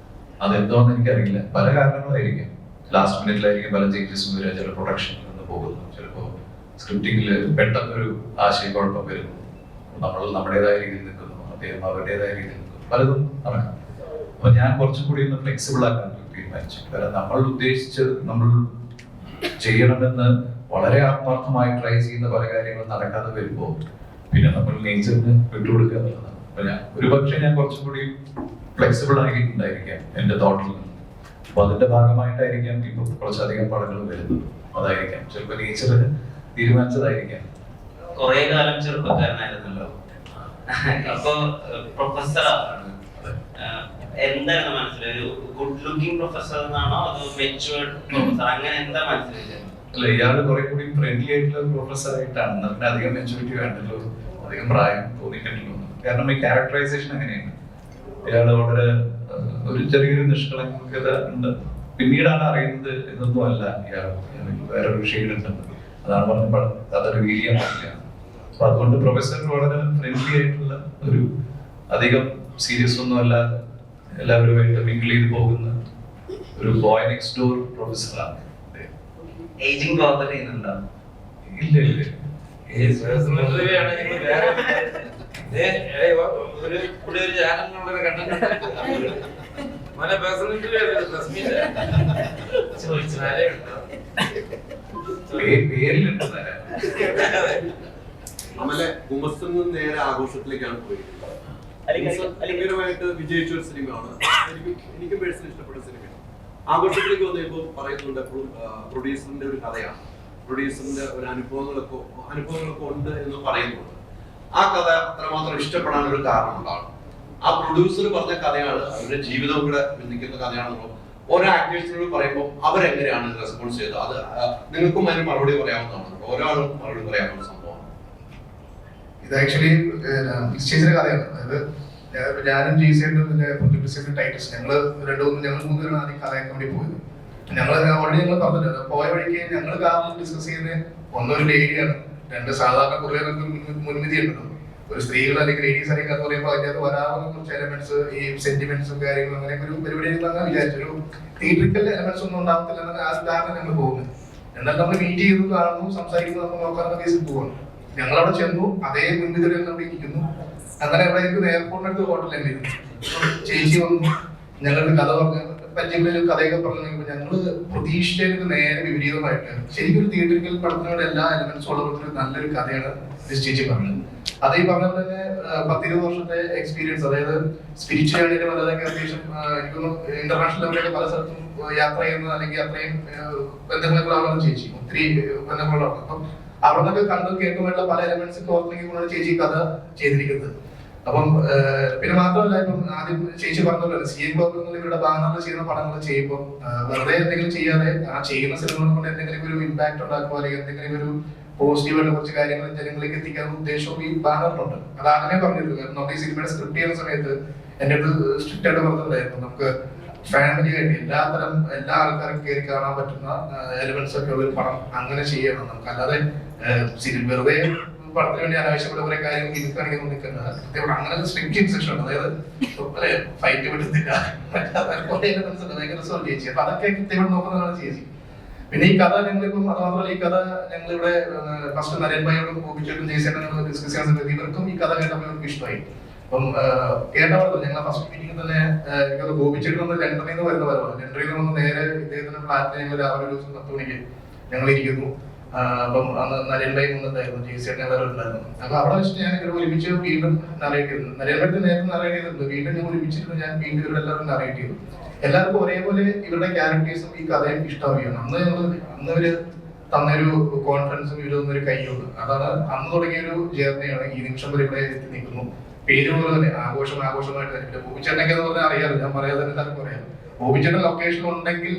അതെന്തോന്ന് എനിക്കറിയില്ല, പല കാരണങ്ങളായിരിക്കും. ലാസ്റ്റ് മിനിറ്റിലായിരിക്കും പല ചേഞ്ചസും വരിക, ചില പ്രൊഡക്ഷനിൽ നിന്ന് പോകുന്നു, ചിലപ്പോൾ സ്ക്രിപ്റ്റിംഗിൽ പെട്ടെന്നൊരു ആശയക്കുഴപ്പം വരുന്നു, നമ്മൾ നമ്മുടേതായ രീതിയിൽ നിൽക്കുന്നു, അദ്ദേഹം അവരുടേതായ രീതിയിൽ നിൽക്കുന്നു, പലതും നടക്കാം. അപ്പൊ ഞാൻ കുറച്ചും കൂടി ഒന്ന് ഫ്ലെക്സിബിൾ ആക്കാൻ തീരുമാനിച്ചു. കാരണം നമ്മൾ ഉദ്ദേശിച്ച് നമ്മൾ ചെയ്യണമെന്ന് വളരെ ആത്മാർത്ഥമായി ട്രൈ ചെയ്യുന്ന പല കാര്യങ്ങളും നടക്കാതെ വരുമ്പോൾ പിന്നെ നമ്മൾ നേച്ചറിന് വിട്ടുകൊടുക്കുക എന്നുള്ളതാണ്. അപ്പൊ ഞാൻ ഒരുപക്ഷെ ഞാൻ കുറച്ചും കൂടി ഫ്ലെക്സിബിൾ ആയിട്ടുണ്ടായിരിക്കാം എന്റെ തോട്ടിൽ നിന്ന്. അപ്പൊ അതിന്റെ ഭാഗമായിട്ടായിരിക്കാം ഇപ്പൊ കുറച്ചധികം പടങ്ങൾ വരുന്നത്. അതായിരിക്കാം ചിലപ്പോൾ നേച്ചറിന് തീരുമാനിച്ചതായിരിക്കാം. കുറെ കാലം ചെറുപ്പക്കാരനായിരുന്നല്ലോ, അപ്പൊ പ്രൊഫസറാണ്. എന്താണ് മനസ്സിൽ ഒരു ഗുഡ് ലുക്കിംഗ് പ്രൊഫസർ എന്നാണോ അതോ മെച്ചുവേർഡ് പ്രൊഫസർ, അങ്ങനെ എന്താ മനസ്സിലായത്? അല്ല, ഇയാള് കുറെ കൂടി ഫ്രണ്ട്ലി ആയിട്ടുള്ള പ്രൊഫസർ ആയിട്ടാണ്. നമുക്ക് അധികം മെച്ചൂരിറ്റി വേണ്ടല്ലോ, അധികം പ്രായം തോന്നിയിട്ടുണ്ടല്ലോ. കാരണം ഈ ക്യാരക്ടറൈസേഷൻ അങ്ങനെയാണ്. ഇയാള് വളരെ ഒരു ചെറിയൊരു നിഷ്കളങ്കത ഉണ്ട്. പിന്നീടാണ് അറിയുന്നത് എന്നൊന്നും അല്ല ഇയാൾ വേറൊരു ഷെയ്ഡ് ഉണ്ടെന്ന്. അതാണ് പറഞ്ഞ അതൊരു വീര്യം പറ്റില്ല. അപ്പൊ അതുകൊണ്ട് പ്രൊഫസർ വളരെ ഫ്രണ്ട്ലി ആയിട്ടുള്ള ഒരു, അധികം സീരിയസ് ഒന്നും അല്ലാതെ എല്ലാവരുമായിട്ട് മിങ്കിൾ ചെയ്ത് പോകുന്ന ഒരു ബോയ് നെക്സ്റ്റ് ഡോർ പ്രൊഫസറാണ്. ഏജിങ് ബോദർ ചെയ്യുന്നുണ്ടോ? ഇല്ല ഇല്ല. പേരിലുണ്ട്. അമലെ ഗുമസ്തൻ നിന്ന് നേരെ ആഘോഷത്തിലേക്കാണ് പോയിരിക്കുന്നത്. ഗംഭീരമായിട്ട് വിജയിച്ച ഒരു സിനിമയാണ്. എനിക്ക് പേഴ്സണലി ഇഷ്ടപ്പെട്ട സിനിമയാണ്. ആഘോഷത്തിലേക്ക് വന്നപ്പോൾ പറയുന്നുണ്ട് എപ്പോഴും പ്രൊഡ്യൂസറിന്റെ ഒരു കഥയാണ്, പ്രൊഡ്യൂസറിന്റെ ഒരു അനുഭവങ്ങളൊക്കെ ഉണ്ട് എന്ന് പറയുന്നുണ്ട്. ആ കഥ അത്രമാത്രം ഇഷ്ടപ്പെടാൻ ഒരു കാരണം ഉണ്ടാണ്. ആ പ്രൊഡ്യൂസർ പറഞ്ഞ കഥയാണ്, അവരുടെ ജീവിതവും കൂടെ ബന്ധിക്കുന്ന കഥയാണെന്നോ ഓരോ ആക്ടേഴ്സിനോട് പറയുമ്പോൾ അവരെങ്ങനെയാണ് റെസ്പോൺസ് ചെയ്തത്, അത് നിങ്ങൾക്കും അതിന് മറുപടി പറയാവുന്നതാണ്. ഓരോന്നും മറുപടി പറയാവുന്ന സംഭവമാണ് ഇത്. ആക്ച്വലി നിശ്ചയിച്ച കഥയാണ്. അതായത് ഞാനും ജീസേട്ടും പിന്നെ ടൈറ്റസ് ഞങ്ങൾ മൂന്ന് പേരാണ് ആദ്യം കഥയൊക്കെ വേണ്ടി പോയത്. ഓൾറെഡി ഞങ്ങൾ പറഞ്ഞിട്ടുണ്ട്, പോയ വഴിക്ക് ഞങ്ങൾ കാരണം ഡിസ്കസ് ചെയ്യുന്നത് ഒന്നൊരു ലേഡിയാണ്, രണ്ട് സാധാരണ കുറികൾക്ക് മുൻവിധി ഉണ്ടല്ലോ. ഒരു സ്ത്രീകൾ അല്ലെങ്കിൽ ലേഡീസ് അല്ലെങ്കിൽ എന്ന് പറയുമ്പോൾ അതിനകത്ത് വരാവുന്ന കുറച്ച് എലമെന്റ്സ്, ഈ സെന്റിമെന്റ്സും കാര്യങ്ങളും അങ്ങനെയൊക്കെ ഒരു പരിപാടി വിചാരിച്ചു. ഒരു തിയേറ്ററിക്കൽ എലമെന്റ്സ് ഒന്നും ഉണ്ടാകത്തില്ല എന്ന ആ ധാരണ ഞങ്ങൾ പോകുന്നത്. എന്നാൽ നമ്മൾ മീറ്റ് ചെയ്തു, കാണുന്നു, സംസാരിക്കുന്നു, നമ്മൾ നോക്കാവുന്ന കേസിൽ പോകണം. ഞങ്ങളവിടെ ചെന്നു, അതേ മുൻവിധികൾ അവിടെ ഇരിക്കുന്നു. അങ്ങനെ അവിടെ എയർപോർട്ടിനടുത്ത് ഹോട്ടലിലായിരുന്നു. ചേച്ചി വന്നു, ഞങ്ങളുടെ കഥ പറഞ്ഞു, പരിചയപ്പെടുന്ന കഥയൊക്കെ പറഞ്ഞു. ഞങ്ങള് പ്രതീക്ഷിച്ചതിന് നേരെ വിപരീതമായിട്ട് ശരിക്കും ഒരു തിയേറ്ററിക്കൽ പടത്തിനോട് എല്ലാ എലമെന്റ്സും ഉള്ള നല്ലൊരു കഥയാണ് ചേച്ചി പറഞ്ഞത്. അത് ഈ പറഞ്ഞ തന്നെ 10-20 വർഷത്തെ എക്സ്പീരിയൻസ്, അതായത് സ്പിരിച്വാലിറ്റിയുടെ പലതൊക്കെ അത്യാവശ്യം എനിക്കൊന്ന് ഇന്റർനാഷണൽ ലെവലിലൊക്കെ പല സ്ഥലത്തും യാത്ര ചെയ്യുന്ന അല്ലെങ്കിൽ അത്രയും ബന്ധങ്ങളുള്ള ആളാണ് ചേച്ചി, ഒത്തിരി ബന്ധങ്ങളുള്ള ആളാണ്. അപ്പം അവിടെ നിന്നൊക്കെ കണ്ടും കേട്ടുമായിട്ടുള്ള പല എലമെന്റ്സ് ഓർത്തിക്കൊണ്ടാണ് ചേച്ചി കഥ ചെയ്തിരിക്കുന്നത്. അപ്പം പിന്നെ മാത്രമല്ല, ഇപ്പം ആദ്യം ചേച്ചി പറഞ്ഞല്ലോ CN ബ്ലോക്ക് എന്നുള്ള ഇവരുടെ ബാനറിൽ ചെയ്യുന്ന പടങ്ങൾ ചെയ്യുമ്പോൾ വെറുതെ എന്തെങ്കിലും ചെയ്യാതെ ആ ചെയ്യുന്ന സിനിമകൾ കൊണ്ട് എന്തെങ്കിലും ഒരു ഇമ്പാക്ട് ഉണ്ടാക്കുക അല്ലെങ്കിൽ എന്തെങ്കിലും ഒരു പോസിറ്റീവായിട്ട് കുറച്ച് കാര്യങ്ങൾ ജനങ്ങളിലേക്ക് എത്തിക്കാനുള്ള ഉദ്ദേശവും ഈ ബാനറിലുണ്ട്. അത് ആദ്യമേ പറഞ്ഞിരുന്നു. കാരണം നമ്മൾ ഈ സിനിമയുടെ സ്ക്രിപ്റ്റ് ചെയ്യുന്ന സമയത്ത് എൻ്റെ അടുത്ത് സ്ട്രിക്റ്റ് ആയിട്ട് പറഞ്ഞിട്ടുണ്ടായിരുന്നു, നമുക്ക് ഫാമിലി ആയിട്ട് എല്ലാ ആൾക്കാരും കയറി കാണാൻ പറ്റുന്ന എലിമെന്റ്സ് ഒക്കെ ഉള്ള ഒരു പടം അങ്ങനെ ചെയ്യണം നമുക്ക്. അല്ലാതെ വെറുതെ പടത്തിന് വേണ്ടി അനാവശ്യപ്പെട്ട കുറെ കാര്യങ്ങൾ ഇരിക്കുകയാണെങ്കിൽ നിൽക്കുന്നത് കൃത്യമായിട്ട് അങ്ങനെ സ്ട്രിക്റ്റ് ഇൻസ്ട്രക്ഷൻ ഉണ്ട്. അതായത് ഫൈറ്റ് പറ്റുന്നില്ല, കുറെ എലിമെന്റ്സ് ഉണ്ട്, ഭയങ്കര റിസോൾവ് ചേച്ചി. അപ്പൊ അതൊക്കെ കൃത്യമായിട്ട് നോക്കുന്നതാണ് ചേച്ചി. പിന്നെ ഈ കഥ ഞങ്ങളിപ്പം അത് മാത്രമല്ല, ഈ കഥ ഞങ്ങളിവിടെ ഫസ്റ്റ് നരേൻ ഭായിയോടും ഗോപിച്ചേട്ടും ജയ്സേട്ടനും ഡിസ്കസ് ചെയ്യാൻ സമയത്ത് ഇവർക്കും ഈ കഥ കേട്ടപ്പോൾ ഇവർക്ക് ഇഷ്ടമായി. അപ്പം കേട്ടവർക്ക് ഞങ്ങൾ ഫസ്റ്റ് മീറ്റിംഗ് തന്നെ എനിക്കത് ഗോപിച്ചേട്ടൻ ലണ്ടനിൽ നിന്ന് വരുന്ന വരവാണ്. ലണ്ടനിൽ നിന്ന് നേരെ ഇദ്ദേഹത്തിന്റെ ഫ്ലാറ്റിൽ ഞങ്ങൾ രാവിലെ ഒരു ദിവസം 10 മണിക്ക് ഞങ്ങൾ ഇരിക്കുന്നു. അപ്പം അന്ന് നരേൻ ഭായി മുന്നുണ്ടായിരുന്നു, ജയ്സേട്ടൻ എല്ലാവരും ഉണ്ടായിരുന്നു. അപ്പൊ അവിടെ വെച്ചിട്ട് ഞാൻ ഇവർ ഒരുമിച്ച് വീണ്ടും നറേറ്റ് ചെയ്തു. നരേൻ ഭായി നേരത്തെ നറേറ്റ് ചെയ്തിട്ടുണ്ട്, വീണ്ടും ഞാൻ ഒരുമിച്ചിട്ട് ഞാൻ വീണ്ടും ഇവരെല്ലാവരും നറേറ്റ് ചെയ്തു. എല്ലാവർക്കും ഒരേപോലെ ഇവരുടെ ക്യാരക്ടേഴ്സും ഈ കഥയും ഇഷ്ടമാവുകയാണ്. അന്ന് ഇവര് തന്നൊരു കോൺഫിഡൻസും ഇവര് തന്നൊരു കൈയുണ്ട്. അതാണ് അന്ന് തുടങ്ങിയൊരു ജേർണിയാണ് ഈ നിമിഷം വരെ ഇവിടെ എത്തി നിൽക്കുന്നു. പേര് പോലെ തന്നെ ആഘോഷമായിട്ട് തന്നെ. ബോബിച്ചേട്ടനൊക്കെ എന്ന് പറഞ്ഞാൽ അറിയാലോ, ഞാൻ പറയാതെ തന്നെ എല്ലാവർക്കും അറിയാം. ബോബിച്ചേട്ടൻ ലൊക്കേഷൻ ഉണ്ടെങ്കിൽ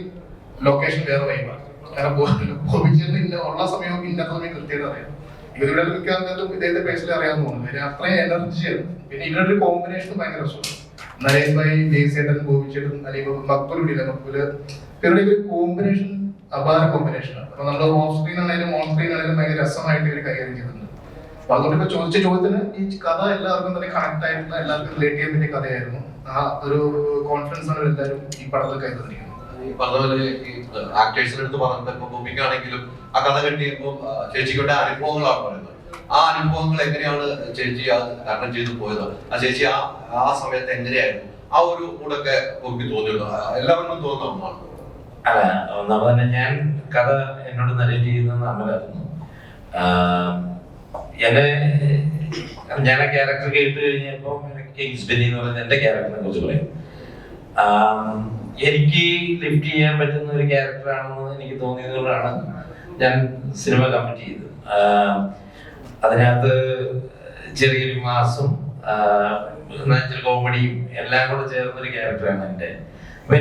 ലൊക്കേഷൻ വേറെ വൈകാണ്. കാരണം ബോബിച്ചേട്ടൻ ഉള്ള സമയവും ഇല്ലാത്ത സമയം കൃത്യമായിട്ട് അറിയാം. ഇവരുടെ മിക്കവാറും ഇദ്ദേഹത്തെ പേഴ്സണലി അറിയാമെന്ന് തോന്നുന്നു. അത്രയും എനർജിയാണ്. പിന്നെ ഇവരുടെ ഒരു കോമ്പിനേഷൻ ഭയങ്കര രസമാണ്. നരേൻ ഭായി, ജയ്സേട്ടൻ, ബോബിച്ചേട്ടൻ അല്ലെങ്കിൽ മക്ബൂൽ ഇവരുടെ ഒരു കോമ്പിനേഷൻ അപാര കോമ്പിനേഷനാണ്. അപ്പൊ നമ്മൾ ഓഫ് സ്ക്രീൻ ആണെങ്കിലും ഓൺ സ്ക്രീൻ ആണെങ്കിലും ഭയങ്കര രസമായിട്ട് ഇവർ കൈകാര്യം ചെയ്തിട്ടുണ്ട്. അപ്പൊ അതുകൊണ്ട് ഇപ്പൊ ചോദിച്ച ചോദ്യത്തിന് ഈ കഥ എല്ലാവർക്കും തന്നെ കണക്ട് ആയിട്ടുള്ള, എല്ലാവർക്കും റിലേറ്റ് ചെയ്യാൻ പറ്റിയ കഥയായിരുന്നു. ആ ഒരു കോൺഫിഡൻസ് ആണ് എല്ലാവരും ഈ പടത്തിൽ കൈവന്നിരിക്കുന്നത്. ഈ പറഞ്ഞ പോലെ ഈ ആക്ടേഴ്സിന്റെ അടുത്ത് പറഞ്ഞപ്പോൾ ഭൂമിക്കാണെങ്കിലും ആ കഥ കെട്ടിയപ്പോൾ ചേച്ചിയുടെ അനുഭവങ്ങളാണ് പറയുന്നത്. ആ അനുഭവങ്ങൾ എങ്ങനെയാണ് ചേച്ചി തരണം ചെയ്തു പോയത്? ആ ചേച്ചി ആ സമയത്ത് എങ്ങനെയായിരുന്നു? ആ ഒരു കൂടൊക്കെ എനിക്ക് തോന്നിയിരുന്നു, എല്ലാവർക്കും തോന്നുന്ന ഒന്നാണ്. അല്ല, ഒന്നാമത് തന്നെ ഞാൻ കഥ എന്നോട് നരേറ്റ് ചെയ്യുന്നത് അമലായിരുന്നു. ഞാൻ ആ ക്യാരക്ടർ കേട്ട് കഴിഞ്ഞപ്പോൾ കിങ്സ് ബെന്നി എന്ന് പറയുന്നത് എൻ്റെ ക്യാരക്ടറിനെ കുറിച്ച് പറയും. എനിക്ക് ലിഫ്റ്റ് ചെയ്യാൻ പറ്റുന്ന ഒരു ക്യാരക്ടറാണെന്ന് എനിക്ക് തോന്നിയതുകൊണ്ടാണ് ഞാൻ സിനിമ കമ്മിറ്റ് ചെയ്തത്. അതിനകത്ത് ചെറിയൊരു മാസും കോമഡിയും എല്ലാം കൂടെ ചേർന്നൊരു ക്യാരക്ടറാണ് എൻ്റെ. അപ്പൊ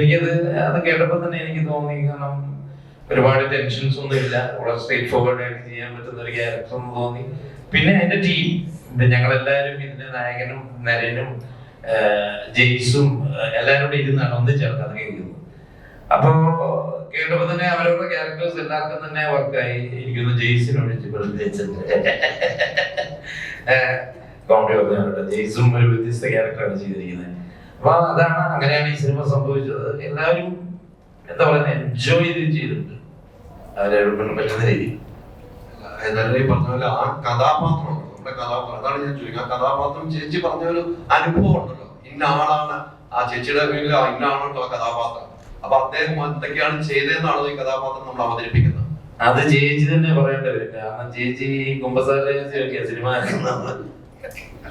അത് കേട്ടപ്പോൾ തന്നെ എനിക്ക് തോന്നി, കാരണം ഒരുപാട് ടെൻഷൻസ് ഒന്നും ഇല്ല, വളരെ സ്ട്രേറ്റ് ഫോർവേഡ് ആയിട്ട് ചെയ്യാൻ പറ്റുന്ന ഒരു ക്യാരക്ടർ എന്ന് തോന്നി. പിന്നെ എൻ്റെ ടീം, ഞങ്ങളെല്ലാവരും ഇതിന്റെ നായകനും നരനും ജെയ്സും എല്ലാവരും കൂടെ ഇരുന്നാണ് ഒന്നിച്ചേർന്ന് അത് കേൾക്കുന്നത്. അപ്പൊ കേട്ടപ്പോ തന്നെ അവരവരുടെ ക്യാരക്ടേഴ്സ് എല്ലാവർക്കും തന്നെ വർക്കായി. എനിക്കൊന്ന് ജെയ്സിന് ഒഴിച്ച് കോമഡി പറഞ്ഞ ജെയ്സും ഒരു വ്യത്യസ്ത ക്യാരക്ടറാണ് ചെയ്തിരിക്കുന്നത്. അപ്പൊ അങ്ങനെയാണ് ഈ സിനിമ സംഭവിച്ചത്. എല്ലാവരും എന്താ പറയുക, എൻജോയ് ചെയ്തിട്ടുണ്ട് അവരെ പറ്റുന്ന രീതിയിൽ. എന്നാലും ഈ പറഞ്ഞ പോലെ ആ കഥാപാത്രം, നമ്മുടെ കഥാപാത്രം, അതാണ് ഞാൻ ചോദിക്കുന്നത്. ആ കഥാപാത്രം ചേച്ചി പറഞ്ഞ ഒരു അനുഭവം ഉണ്ടല്ലോ, ഇന്ന ആളാണ് ആ ചേച്ചിയുടെ പേരിൽ, ഇന്ന ആണല്ലോ ആ കഥാപാത്രം. അപ്പൊ അദ്ദേഹം എന്തൊക്കെയാണ് ചെയ്തതെന്നാണോ ഈ കഥാപാത്രം നമ്മൾ അവതരിപ്പിക്കുന്നത്? അത് ചേച്ചി തന്നെ പറയേണ്ടി വരും, കാരണം ചേച്ചി കുമ്പസാര സിനിമ.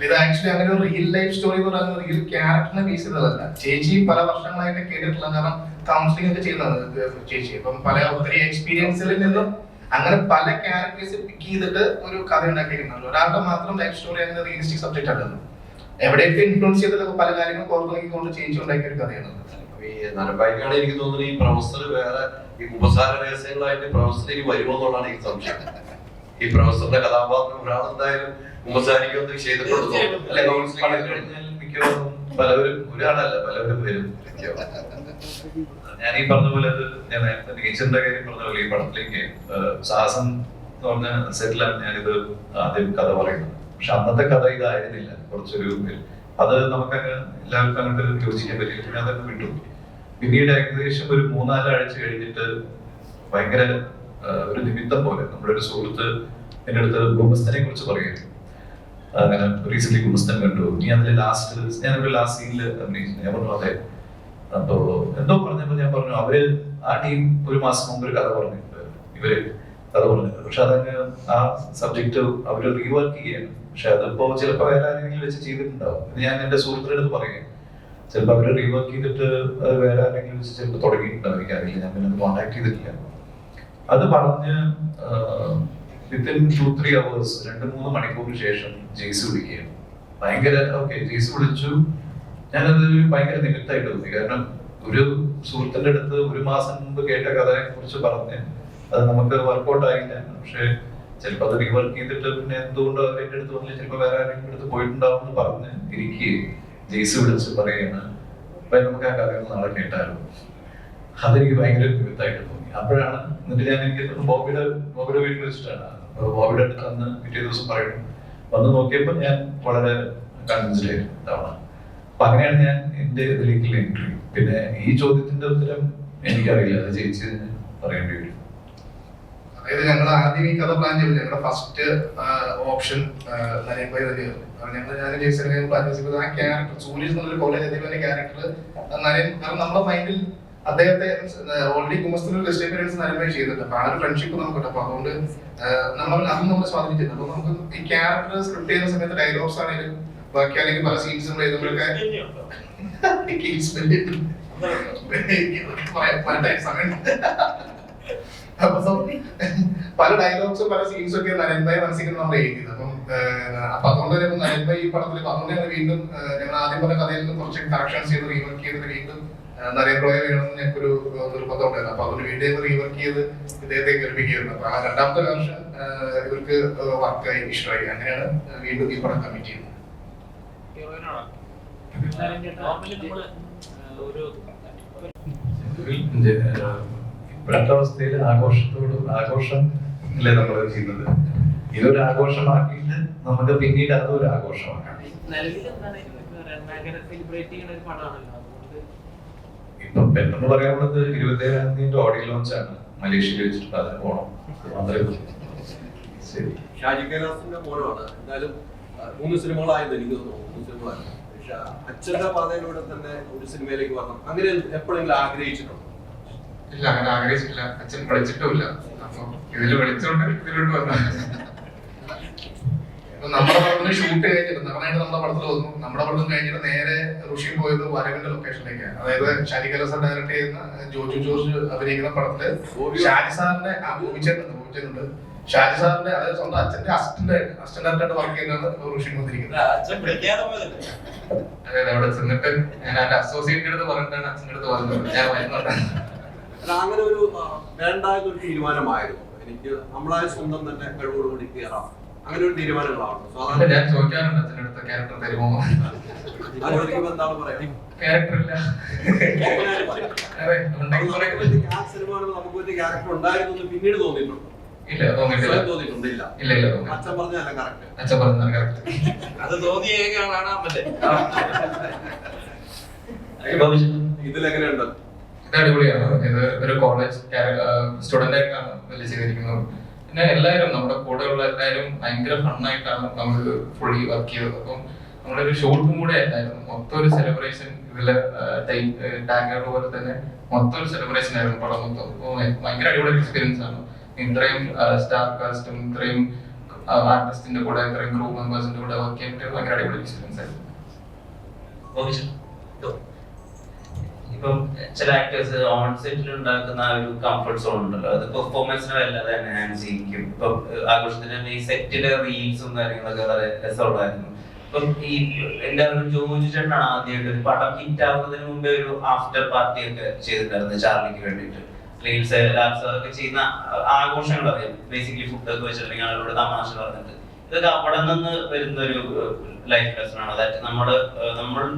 ഇത് ആക്ച്വലി അങ്ങനെ ഒരു റിയൽ ലൈഫ് സ്റ്റോറി എന്ന് പറയുന്നത് റിയൽ ക്യാരക്ടറിനെ ബേസ് ചെയ്തതല്ല. ചേച്ചി പല വർഷങ്ങളായിട്ട് കേട്ടിട്ടുള്ള, കാരണം കൗൺസിലിംഗ് ഒക്കെ ചെയ്യുന്നത് ചേച്ചി. അപ്പം ഒത്തിരി എക്സ്പീരിയൻസിൽ നിന്നും അങ്ങനെ പല ക്യാരക്ടേഴ്സ് പിക്ക് ചെയ്തിട്ട് ഒരു കഥ ഉണ്ടാക്കിയിട്ടുണ്ടല്ലോ. ഒരാളുടെ മാത്രം ലൈഫ് സ്റ്റോറി അങ്ങനെ റിയലിസ്റ്റിക് സബ്ജക്റ്റ് അല്ലല്ലോ. എവിടെയൊക്കെ ഇൻഫ്ലുവൻസ് ചെയ്തിട്ട് പല കാര്യങ്ങളും പുറത്തു നോക്കിക്കൊണ്ട് ചേച്ചി ഉണ്ടാക്കിയ ഒരു കഥയാണ്. ഈ നരമ്പായിക്കാണ് എനിക്ക് തോന്നുന്നത് ഈ പ്രൊഫസർ വേറെ ഈ കുമ്പസാര രഹസ്യങ്ങളായിട്ട് പ്രൊഫസർ ഇനി വരുമോ എന്നുള്ളതാണ് എനിക്ക് സംശയം. ഈ പ്രൊഫസറിന്റെ കഥാപാത്രം ഒരാളെന്തായാലും കുമ്പസാരിക്കൊന്നും ചെയ്തിട്ടുണ്ടോ അല്ലെ? മിക്കവാറും പലവരും, ഒരാളല്ല പലവരും വരും. ഞാൻ ഈ പറഞ്ഞ പോലെ ഞാൻ നേച്ചറിന്റെ കാര്യം പറഞ്ഞ പോലെ ഈ പടത്തിലേക്ക് സാഹസം എന്ന് പറഞ്ഞ സെറ്റിലാണ് ഞാനിത് ആദ്യം കഥ പറയുന്നത്. പക്ഷെ അന്നത്തെ കഥ ഇതായിരുന്നില്ല, കുറച്ചൊരു അത് നമുക്കങ്ങ് എല്ലാവർക്കും അങ്ങോട്ട് യോജിക്കാൻ പറ്റില്ല. പിന്നെ അതൊക്കെ വിട്ടു. പിന്നീട് ഏകദേശം ഒരു 3-4 ആഴ്ച കഴിഞ്ഞിട്ട് ഭയങ്കര ഒരു നിമിത്തം പോലെ നമ്മുടെ ഒരു സുഹൃത്ത് എൻ്റെ അടുത്ത് ഗുമസ്തനെ കുറിച്ച് പറയുന്നു. അങ്ങനെ റീസെന്റ് ഗുമസ്തൻ കണ്ടു, നീ അതിൽ ഞാനൊരു ലാസ്റ്റ് സീനിൽ അഭിനയിച്ചു. ഞാൻ പറഞ്ഞു അതെ. അപ്പോ എന്തോ പറഞ്ഞപ്പോ ഞാൻ പറഞ്ഞു, അവര് ആ ടീം 1 മാസം മുമ്പ് ഒരു കഥ പറഞ്ഞിട്ടുണ്ട്, ഇവര് കഥ പറഞ്ഞിട്ടുണ്ട്. പക്ഷെ അതങ്ങ് ആ സബ്ജക്ട് അവര് റീവർക്ക് ചെയ്യാണ്. പക്ഷെ അതിപ്പോ ചിലപ്പോ വേറെ ആരെങ്കിലും വെച്ച് ചെയ്തിട്ടുണ്ടാവും. ഇത് ഞാൻ എന്റെ സുഹൃത്തിൻ്റെ അടുത്ത് പറയാം. ചിലപ്പോൾ അവര് റീവർക്ക് ചെയ്തിട്ട് അത് വേറെ ആരെങ്കിലും വെച്ച് ചിലപ്പോൾ തുടങ്ങിയിട്ടുണ്ടാവും, എനിക്കറിയില്ല. ഞാൻ പിന്നെ കോൺടാക്ട് ചെയ്തിട്ടില്ല. അത് പറഞ്ഞ് വിത്തിൻ 2-3 hours 2-3 മണിക്കൂറിന് ശേഷം ജെയ്സ് വിളിക്കുകയാണ്. ഭയങ്കര ഓക്കെ, ജെയ്സ് വിളിച്ചു. ഞാനത് ഭയങ്കര നിമിത്തമായിട്ട് തോന്നി. കാരണം ഒരു സുഹൃത്തിന്റെ അടുത്ത് 1 മാസം മുമ്പ് കേട്ട കഥയെ കുറിച്ച് പറഞ്ഞ് അത് നമുക്ക് വർക്ക്ഔട്ട് ആയില്ല. പക്ഷെ ചിലപ്പോൾ അത് റീവർക്ക് ചെയ്തിട്ട് പിന്നെ എന്തുകൊണ്ടോ അവരുടെ അടുത്ത് വന്നില്ല, ചിലപ്പോൾ വേറെ ആരെങ്കിലും അടുത്ത് പോയിട്ടുണ്ടാവും എന്ന് പറഞ്ഞ് ഇരിക്കുകയും ജെയ്സ് വിളിച്ച് പറയുകയാണ്, അപ്പൊ നമുക്ക് ആ കഥകൾ നാളെ കേട്ടാലും. അതെനിക്ക് ഭയങ്കര നിമിത്തമായിട്ട് തോന്നി. അപ്പോഴാണ് എന്നിട്ട് ഞാൻ എനിക്ക് ബോബിയുടെ വീട്ടിൽ വെച്ചിട്ടാണ്. ബോബിയുടെ അടുത്ത് അന്ന് പിറ്റേ ദിവസം പറയുന്നു. വന്ന് നോക്കിയപ്പോൾ ഞാൻ വളരെ കൺവിൻസ്ഡ് ആയിരുന്നു തവണ. അപ്പൊ അങ്ങനെയാണ് ഞാൻ എന്റെ ഇതിലേക്കുള്ള എൻട്രി. പിന്നെ ഈ ചോദ്യത്തിന്റെ ഉത്തരം എനിക്കറിയില്ല, അത് ചേച്ചി പറയേണ്ടി വരും. അതായത് ഞങ്ങൾ ആദ്യം ഈ കഥ പ്ലാൻ ചെയ്തു, ഞങ്ങളുടെ ഫസ്റ്റ് ഓപ്ഷൻ നരേൻഭായി തന്നെയായിരുന്നു. ഞാൻ ജെയ്സനെ പ്ലാൻ ചെയ്തത് ആ ക്യാരക്ടർ സൂര്യൻ എന്നൊരു കോളേജ് അധ്യാപകന്റെ ക്യാരക്ടർ നരേൻ, കാരണം നമ്മുടെ മൈൻഡിൽ അദ്ദേഹത്തെ ഓൾറെഡി കുമസ്തൂരിൽ ഗസ്റ്റ് അപ്പിയറൻസ് നരേൻഭായി ചെയ്തിട്ടുണ്ട്. അപ്പൊ ആ ഒരു ഫ്രണ്ട്ഷിപ്പ് നമുക്കുണ്ട്. അപ്പൊ അതുകൊണ്ട് അതും നമ്മളെ സ്വാധീനിച്ചിട്ടുണ്ട്. അപ്പൊ നമുക്ക് ഈ ക്യാരക്ടർ സ്ക്രിപ്റ്റ് ചെയ്യുന്ന സമയത്ത് ഡയലോഗ്സ് ആണെങ്കിലും ബാക്കി അല്ലെങ്കിൽ പല സീൻസും എഴുതുമ്പോഴൊക്കെ പല ഡയലോഗ്സും പല സീൻസും ഒക്കെ നരേൻഭായി മനസ്സിൽ നമ്മൾ എഴുതിയത്. അപ്പൊ അതുകൊണ്ട് തന്നെ നരേൻഭായി ഈ പടത്തിൽ അതുകൊണ്ടാണ് വീണ്ടും ഞങ്ങൾ ആദ്യം പറഞ്ഞ കഥയിൽ നിന്ന് കുറച്ച് കറക്ഷൻസ് ചെയ്ത് റീവർക്ക് ചെയ്തിട്ട് വീണ്ടും നരേൻഭായി വേണമെന്ന് ഞങ്ങൾക്കൊരു നിർബന്ധം ഉണ്ടായിരുന്നു. അപ്പൊ അതിന് വീണ്ടും റീവർക്ക് ചെയ്ത് ഇദ്ദേഹത്തെ കേൾപ്പിക്കുകയായിരുന്നു. അപ്പൊ ആ രണ്ടാമത്തെ വേർഷൻ ഇവർക്ക് വർക്കായി ഇഷ്ടമായി. അങ്ങനെയാണ് വീണ്ടും ഈ പടം കമ്മിറ്റ് ചെയ്യുന്നത്. ഇപ്പോഴത്തെ അവസ്ഥയിൽ ആഘോഷം അല്ലേ നമ്മൾ ചെയ്യുന്നത്. ഇതൊരു ആഘോഷമാക്കിയിട്ട് നമുക്ക് പിന്നീട് അതൊരു ആഘോഷമാക്കാം. ഇപ്പൊ പെട്ടെന്ന് പറയാനുള്ളത് 27-ാം തീയതി ഓഡിയോ ലോഞ്ച് ആണ് മലേഷ്യയിൽ വെച്ചിട്ട്, അതിന് പോകണം. ശരി. ഷാജി കൈലാസിന്റെ മോനാണ്. എന്തായാലും 3 സിനിമകളായിരുന്നു എനിക്ക് തോന്നുന്നു. 3 സിനിമകളായിരുന്നു. പക്ഷെ അച്ഛന്റെ പാതയിലൂടെ തന്നെ ഒരു സിനിമയിലേക്ക് വരണം അങ്ങനെ എപ്പോഴെങ്കിലും ആഗ്രഹിച്ചിട്ടുണ്ടോ? ഇല്ല, അങ്ങനെ ആഗ്രഹിച്ചിട്ടില്ല. അച്ഛൻ പഠിച്ചിട്ടുമില്ല. അപ്പൊ ഇതിൽ പഠിച്ചോണ്ട് ഇതിലോട്ട് വന്നു. നമ്മുടെ പടത്തിന് ഷൂട്ട് കഴിഞ്ഞിട്ട് നന്നായിട്ട് നമ്മുടെ പടത്തിൽ വന്നു. നമ്മുടെ പടത്തിൽ കഴിഞ്ഞിട്ട് നേരെ ഋഷി പോയത് വരവിന്റെ ലൊക്കേഷനിലേക്കാണ്. അതായത് ഷാജി കൈലാസ് ഡയറക്ട് ചെയ്യുന്ന ജോജു ജോർജ് അഭിനയിക്കുന്ന പടത്തില് ഷാജി സാറിന്റെ ഭൂമിച്ചിട്ടുണ്ട്. ഷാജി സാറിന്റെ അതായത് സ്വന്തം അച്ഛന്റെ അസിസ്റ്റന്റ് ഡയറക്ടറായിട്ട് വർക്ക് ചെയ്യുന്നതാണ് ഋഷി വന്നിരിക്കുന്നത്. അതായത് അവിടെ ചെന്നിട്ട് ഞാൻ എന്റെ അസോസിയേറ്റ് അടുത്ത് പറഞ്ഞിട്ടാണ് അച്ഛൻ്റെ അടുത്ത് പറഞ്ഞത് ഞാൻ വരുന്നുണ്ട്. അങ്ങനെ ഒരു വേണ്ടായൊരു തീരുമാനമായിരുന്നു. എനിക്ക് നമ്മളായ സ്വന്തം തന്നെ കഴിവോടുകൂടി കയറാം, അങ്ങനെ ഒരു തീരുമാനങ്ങളാണ് സാധാരണ. ഞാൻ ചോദിക്കാറുണ്ട് അച്ഛൻ്റെ അടുത്ത് ക്യാരക്ടർ തരുമോ. എന്താണ് പറയാ, ക്യാരക്ടർ ഇല്ല. ആ സിനിമ നമുക്ക് ഒരു ക്യാരക്ടർ ഉണ്ടായിരുന്നു പിന്നീട് തോന്നിയിട്ടുണ്ടോ? ഇല്ല, തോന്നിയിട്ടുണ്ട്. ഇല്ല, അച്ഛൻ പറഞ്ഞല്ല കറക്റ്റ്. അച്ഛൻ പറഞ്ഞ കറക്റ്റ്. അത് തോന്നിയ കാണാമല്ലേ. ഇതിലെങ്ങനെയുണ്ട്? ഇത് അടിപൊളിയാണ്. ഇത് ഒരു കോളേജ് സ്റ്റുഡന്റ് ആയിട്ടാണ് വലിയ ചെയ്തിരിക്കുന്നത്. പിന്നെ എല്ലാവരും നമ്മുടെ കൂടെയുള്ള എല്ലാവരും ഭയങ്കര ഫണ്ണായിട്ടാണ് നമ്മൾ ഫുള്ളി വർക്ക് ചെയ്തത്. അപ്പം നമ്മുടെ ഒരു ഷോട്ടും കൂടെ ആയിരുന്നു. മൊത്തം ഒരു സെലിബ്രേഷൻ. ഇതില് ടാങ്കർ പോലെ തന്നെ മൊത്തം ഒരു സെലിബ്രേഷൻ ആയിരുന്നു പടം മൊത്തം. ഭയങ്കര അടിപൊളി എക്സ്പീരിയൻസ് ആണ്. ഇത്രയും സ്റ്റാർ കാസ്റ്റും ഇത്രയും ആർട്ടിസ്റ്റിന്റെ കൂടെ ഇത്രയും ക്രൂ മെമ്പേഴ്സിന്റെ കൂടെ വർക്ക് ചെയ്തിട്ട് ഭയങ്കര അടിപൊളി എക്സ്പീരിയൻസ് ആയിരുന്നു. ഇപ്പം ചില ആക്ടേഴ്സ് ഓൺ സെറ്റിൽ ഉണ്ടാക്കുന്ന ഒരു കംഫർട്ട് സോൺ ഉണ്ടല്ലോ, അത് പെർഫോമൻസിനെ വല്ലാതെ എൻഹാൻസ് ചെയ്യിക്കും. ഇപ്പൊ ആഘോഷത്തിന് ഈ സെറ്റിലെ റീൽസും കാര്യങ്ങളൊക്കെ വളരെ രസമുള്ളതായിരുന്നു. ഇപ്പം ഈ എന്റെ ജോജു ചേട്ടനാണ് ആദ്യമായിട്ട് ഒരു പടം ഹിറ്റ് ആവുന്നതിന് മുമ്പേ ഒരു ആഫ്റ്റർ പാർട്ടി ഒക്കെ ചെയ്തിട്ടുണ്ടായിരുന്നു ചാർലിക്ക് വേണ്ടിയിട്ട്. റീൽസ് ഒക്കെ ചെയ്യുന്ന ആഘോഷങ്ങൾ അറിയാം. ബേസിക്കലി ഫുഡൊക്കെ വെച്ചിട്ടുണ്ടെങ്കിൽ ആളുകളോട് തമാശ പറഞ്ഞിട്ട് ഇതൊക്കെ അവിടെ നിന്ന് വരുന്ന ഒരു ലൈഫ് ലെസൺ ആണ്. അതായത് നമ്മുടെ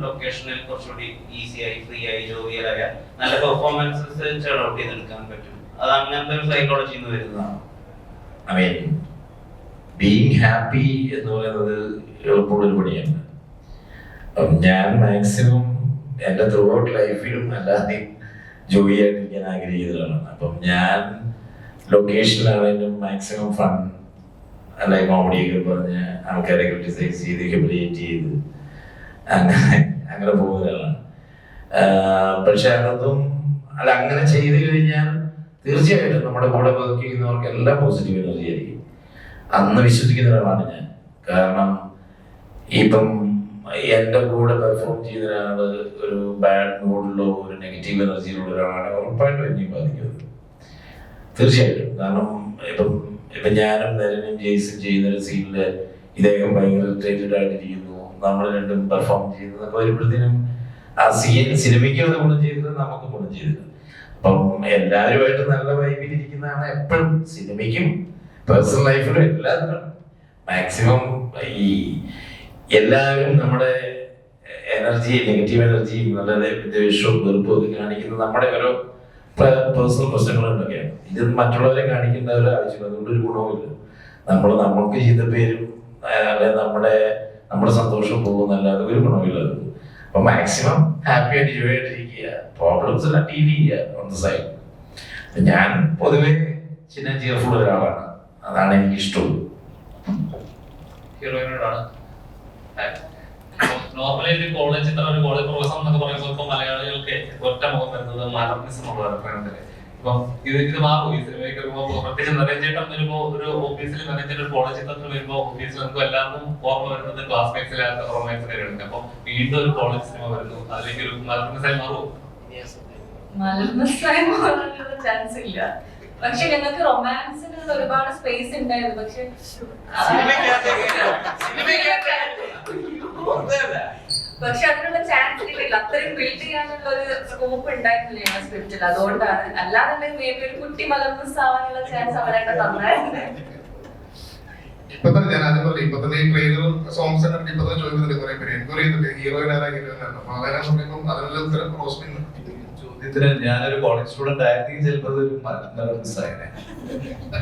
ലൊക്കേഷനിൽ കുറച്ചുകൂടി ഈസിയായി ഫ്രീ ആയി ജോവിയലായ നല്ല പെർഫോമൻസസ് ഔട്ട് ചെയ്തെടുക്കാൻ പറ്റും. അത് അങ്ങനത്തെ ഒരു സൈക്കോളജിയിൽ നിന്ന് വരുന്നതാണ്. ഐ മീൻ ബീങ് ഹാപ്പി എന്ന് പറയുന്നത് എളുപ്പമുള്ളൊരു പണിയാണ്. ഞാൻ മാക്സിമം എൻ്റെ ത്രൂ ഔട്ട് ലൈഫിലും അല്ലാതെ ജോലി ആയിട്ടിരിക്കാൻ ആഗ്രഹിക്കുന്നതാണ്. അപ്പം ഞാൻ ലൊക്കേഷനിലാണെങ്കിലും മാക്സിമം ഫൺ അല്ലെ കോമഡിയൊക്കെ പറഞ്ഞ് ആൾക്കാരെ ക്രിറ്റിസൈസ് ചെയ്ത് ഹ്യൂമിലിയേറ്റ് ചെയ്ത് അങ്ങനെ പോകുന്ന ഒരാളാണ്. പക്ഷെ അതൊന്നും അല്ല, അങ്ങനെ ചെയ്ത് കഴിഞ്ഞാൽ തീർച്ചയായിട്ടും നമ്മുടെ കൂടെ വർക്ക് ചെയ്യുന്നവർക്ക് എല്ലാം പോസിറ്റീവ് എനർജി ആയിരിക്കും. അന്ന് വിശ്വസിക്കുന്ന ഒരാളാണ് ഞാൻ. കാരണം ഇപ്പം എൻ്റെ കൂടെ പെർഫോം ചെയ്യുന്ന ഒരാള് ഒരു ബാഡ് മൂഡിലോ ഒരു നെഗറ്റീവ് എനർജിയിലുള്ള ഒരാളാണ് ഉറപ്പായിട്ടും എന്നെയും ബാധിക്കുന്നത് തീർച്ചയായിട്ടും. കാരണം ഇപ്പം ഞാനും നരനും ജെയ്സും ചെയ്യുന്ന ഒരു സീനില് ഇദ്ദേഹം ഭയങ്കര ഇറിറ്റേറ്റഡ് ആയിട്ടിരിക്കുന്നു, നമ്മൾ രണ്ടും പെർഫോം ചെയ്യുന്നതൊക്കെ വരുമ്പോഴത്തേനും ആ സിനിമയ്ക്ക് അത് ഗുണം ചെയ്തത് നമുക്കും ഗുണം ചെയ്തത്. അപ്പം എല്ലാവരുമായിട്ട് നല്ല വൈബിലിരിക്കുന്നതാണ് എപ്പോഴും സിനിമയ്ക്കും പേഴ്സണൽ ലൈഫിലും എല്ലാത്തിനും മാക്സിമം ഈ എല്ലാവരും നമ്മുടെ എനർജി നെഗറ്റീവ് എനർജിയും നല്ല വിദ്വേഷവും വെറുപ്പും ഒക്കെ കാണിക്കുന്നത് നമ്മുടെ ഓരോ പേഴ്സണൽ പ്രശ്നങ്ങളുണ്ടൊക്കെയാണ്. ഇത് മറ്റുള്ളവരെ കാണിക്കേണ്ട ഒരു ആവശ്യമില്ല, അതുകൊണ്ട് ഒരു ഗുണവുമില്ല. നമുക്ക് ചെയ്ത പേരും അല്ലെ നമ്മുടെ സന്തോഷം പോകുന്നല്ലാതെ ഒരു ഗുണമില്ല. അപ്പൊ മാക്സിമം ഹാപ്പി ആയിട്ട് ജോയ് ആയിട്ടിരിക്കുക, പ്രോബ്ലംസ് എല്ലാം ഡീൽ ചെയ്യുക ഓൺ ദ സൈഡ്. ഞാൻ പൊതുവെ ചിന്ന ചിയർഫുൾ ഒരാളാണ്, അതാണ് എനിക്ക് ഇഷ്ടമുള്ളത്. ഹീറോയിനോടാണ് നോർമലി ഒരു കോളേജ് പ്രൊഫസർ എന്നൊക്കെ പറയുമ്പോൾ ഇപ്പൊ മലയാളികൾക്ക് ഒറ്റ മുഖം വരുന്നത് മാനർണിസം ഉള്ളതാണ്. ഇപ്പം ഇത് മാറും ഈ സിനിമയ്ക്ക് വരുമ്പോൾ. പ്രത്യേകിച്ച് നരേഞ്ചേട്ടൻ വരുമ്പോ ഒരു ഓഫീസിൽ നരേഞ്ചേട്ടൻ ഒരു കോളേജ് ചിത്രത്തിൽ വരുമ്പോൾ ഓഫീസിൽ നമുക്ക് എല്ലാവർക്കും ഓർമ്മ വരുന്നത് ക്ലാസ്മേറ്റ്സിലെ റൊമാൻസിനെയാണ്. അപ്പൊ വീണ്ടും ഒരു കോളേജ് സിനിമ വരുന്നു, അതിലേക്ക് ഒരു മാനർണിസമായി മാറുമോ? മലർന്നസായി മാറാനുള്ള ചാൻസ് ഇല്ല. പക്ഷെ ഞങ്ങൾക്ക് റൊമാൻസിനുള്ള ഒരുപാട് സ്പേസ് ഉണ്ടായിരുന്നു. പക്ഷെ അതിനുള്ള ചാൻസ് ഇല്ല, അത്രയും ബിൽഡ് ചെയ്യാനുള്ള ഒരു സ്കോപ്പ് ഉണ്ടായിരുന്നില്ല ഞങ്ങളുടെ സ്ക്രിപ്റ്റിൽ. അതുകൊണ്ടാണ്. അല്ലാതെ ഒരു കുട്ടി മലർന്നസാവാനുള്ള ചാൻസ് അവരായിട്ട് തന്നായിരുന്നു. ഇപ്പൊ തന്നെ ഞാൻ ആദ്യം പറഞ്ഞു, ഇപ്പൊ തന്നെ ഈ ട്രെയിലർ സോങ്സ് ഒക്കെ ഇപ്പൊ തന്നെ ചോദിക്കുന്നുണ്ട് കുറെ പേര് എൻക്വയറി ചെയ്യുന്നുണ്ട് ഹീറോയിൻ ആരാ ഹീറോയിൻ. അപ്പൊ അങ്ങനെ പറയുമ്പോൾ അതിനുള്ള ഉത്തരം റോസ്മിൻ. ചോദ്യത്തിന് ഞാനൊരു കോളേജ് സ്റ്റുഡന്റ് ആയിരുന്നെങ്കിൽ ചിലപ്പോൾ ഒരു മിസ്സായനെ.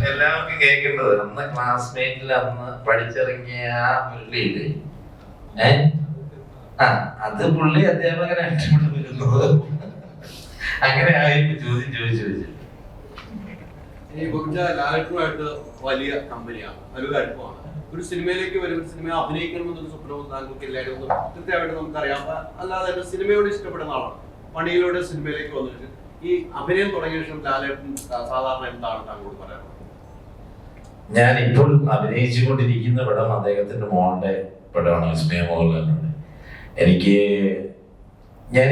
എല്ലാവർക്കും കേൾക്കേണ്ടത് അന്ന് ക്ലാസ്മേറ്റിൽ അന്ന് പഠിച്ചിറങ്ങിയ ആ പുള്ളിയില് അത് പുള്ളി അധ്യാപകനായിട്ട് ഇവിടെ വരുന്നത്. അങ്ങനെ ആയിരിക്കും ചോദ്യം ചോദിച്ചു. ഈ ലാലേട്ടനുമായിട്ട് വലിയ കമ്പനിയാണ്, വലിയ അടുപ്പമാണ്. ഒരു സിനിമയിലേക്ക് വരും, ഒരു സിനിമ അഭിനയിക്കണമെന്നൊരു സ്വപ്നവും താങ്കൾക്ക് എല്ലാവരും ഒന്നും കൃത്യമായിട്ട് നമുക്കറിയാം. അല്ലാതെ തന്നെ സിനിമയോട് ഇഷ്ടപ്പെടുന്ന ആളാണ്. പണിയിലൂടെ സിനിമയിലേക്ക് വന്നിട്ട് ഈ അഭിനയം തുടങ്ങിയ ശേഷം ലാലേട്ടൻ സാധാരണ എന്താണ് താങ്കളോട് പറയാറുള്ളത്? ഞാൻ ഇപ്പോൾ അഭിനയിച്ചു കൊണ്ടിരിക്കുന്ന പടം അദ്ദേഹത്തിന്റെ മോളുടെ പടമാണ്, വിസ്മയ മോഹൻലാലിനോട്. എനിക്ക് ഞാൻ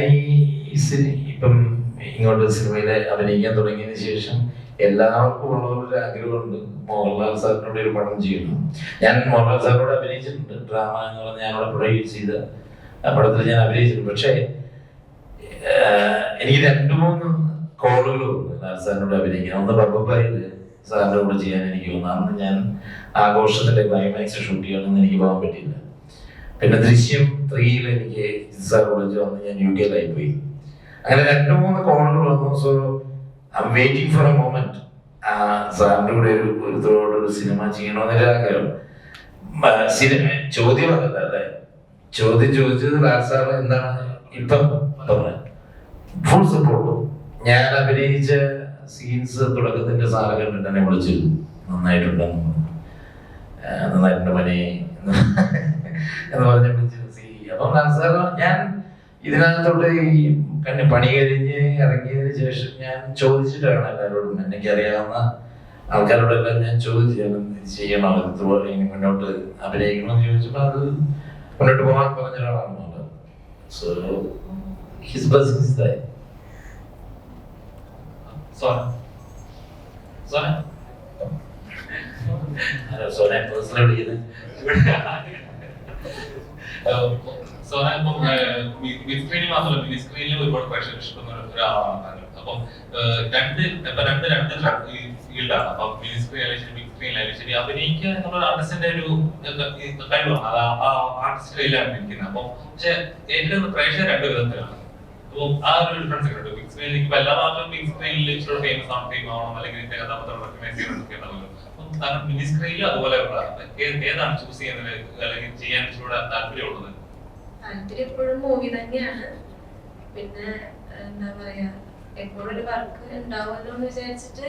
ഇപ്പം ഇങ്ങോട്ട് സിനിമയിൽ അഭിനയിക്കാൻ തുടങ്ങിയതിന് ശേഷം എല്ലാവർക്കും ഉള്ളവരുടെ ആഗ്രഹമുണ്ട് മോഹൻലാൽ സാറിനോട് ഒരു പടം ചെയ്യുന്നു. ഞാൻ മോഹൻലാൽ സാറിനോട് അഭിനയിച്ചിട്ടുണ്ട്. ഡ്രാമ എന്ന് പറഞ്ഞാൽ ഞാനവിടെ പ്രൊഡ്യൂസ് ചെയ്ത പടത്തിൽ ഞാൻ അഭിനയിച്ചിട്ടുണ്ട്. പക്ഷേ എനിക്ക് 2-3 കോളുകൾ വന്നു ലാൽ സാറിനോട് അഭിനയിക്കാൻ. ഒന്ന് ബബ്ബായില് സാറിന്റെ കൂടെ ചെയ്യാൻ എനിക്ക് വന്നു. അന്ന് ഞാൻ ആഘോഷത്തിന്റെ ക്ലൈമാക്സ് ഷൂട്ട് ചെയ്യണമെന്ന് എനിക്ക് പോകാൻ പറ്റിയില്ല. പിന്നെ ദൃശ്യം 3 എനിക്ക് സാർ വിളിച്ചു വന്ന് ഞാൻ UK പോയി. അങ്ങനെ 2-3 കോളുകൾ വന്നു. So I M waiting for A moment സാറിന്റെ കൂടെ ഒരു സിനിമ ചെയ്യണമെന്നൊരു ആഗ്രഹം. ചോദ്യം അതല്ലേ, ചോദ്യം ചോദിച്ചത് ലാൽ സാർ എന്താണ് ഇപ്പം പറഞ്ഞത്. ഫുൾ സപ്പോർട്ടും. ഞാൻ അഭിനയിച്ച സീൻസ് തുടക്കത്തിന്റെ സാറ് കണ്ടിട്ട് എന്നെ വിളിച്ചിരുന്നു, നന്നായിട്ടുണ്ടെന്ന് പറഞ്ഞു, നന്നായിട്ടുണ്ട് പണി എന്ന് പറഞ്ഞ് വിളിച്ചിരുന്നു. അപ്പം ലാൽ സാർ ഞാൻ ഇതിനകത്തോട്ട് ഈ പണി കഴിഞ്ഞ് ഇറങ്ങിയതിന് ശേഷം ഞാൻ ചോദിച്ചിട്ടാണ് എല്ലാവരോടും, എനിക്കറിയാവുന്ന ആൾക്കാരോടെല്ലാം ഞാൻ ചോദിച്ചു ചെയ്യണോ, ഇതുപോലെ മുന്നോട്ട് അഭിനയിക്കണം എന്ന് ചോദിച്ചപ്പോൾ അത് മുന്നോട്ട് പോകാൻ പറഞ്ഞ ഒരാളാണ്. So his blessings is there. സോന പേഴ്സണലി വിളിക്കുന്നത് ബിഗ് സ്ക്രീനിൽ മാത്രമല്ല, ബിഗ് സ്ക്രീനിൽ ഒരുപാട് പ്രേക്ഷകർ ഇഷ്ടപ്പെടുന്ന ഒരാളാണ്. അപ്പം രണ്ട് ഫീൽഡാണ്. അപ്പം ബിഗ് സ്ക്രീനിലായാലും ശരി, ബിഗ് സ്ക്രീനിലായാലും ശരി, അഭിനയിക്കുക എന്നുള്ള ആർട്ടിസ്റ്റിന്റെ ഒരു കഴിവാണ്. അത് ആ ആർട്ടിസ്റ്റ് കയ്യിലാണ് ഇരിക്കുന്നത്. അപ്പം പക്ഷെ ഏറ്റവും പ്രേക്ഷകർ 2 വിധത്തിലാണ്. അപ്പം ആ ഒരു ഡിഫറൻസ് ഉണ്ട്. ബിഗ് സ്ക്രീനിൽ എല്ലാ മാത്രം ബിഗ് സ്ക്രീനിൽ ഇച്ചിരി ഫേമസ് ആവണം, അല്ലെങ്കിൽ ഇന്ന കഥാപാത്രം റെക്കഗ്നൈസ് ചെയ്യണമെന്നൊക്കെ ഉണ്ടാവുമല്ലോ. അപ്പം മിനി സ്ക്രീനിൽ അതുപോലെ ഏതാണ് ചൂസ് ചെയ്യുന്നത്, അല്ലെങ്കിൽ ചെയ്യാൻ ഇച്ചിരി താല്പര്യമുള്ളത്? താല്പര്യം എപ്പോഴും മൂവി തന്നെയാണ്. പിന്നെ എന്താ പറയാ, എപ്പോഴും ഒരു വർക്ക് ഉണ്ടാവുമല്ലോ എന്ന് വിചാരിച്ചിട്ട്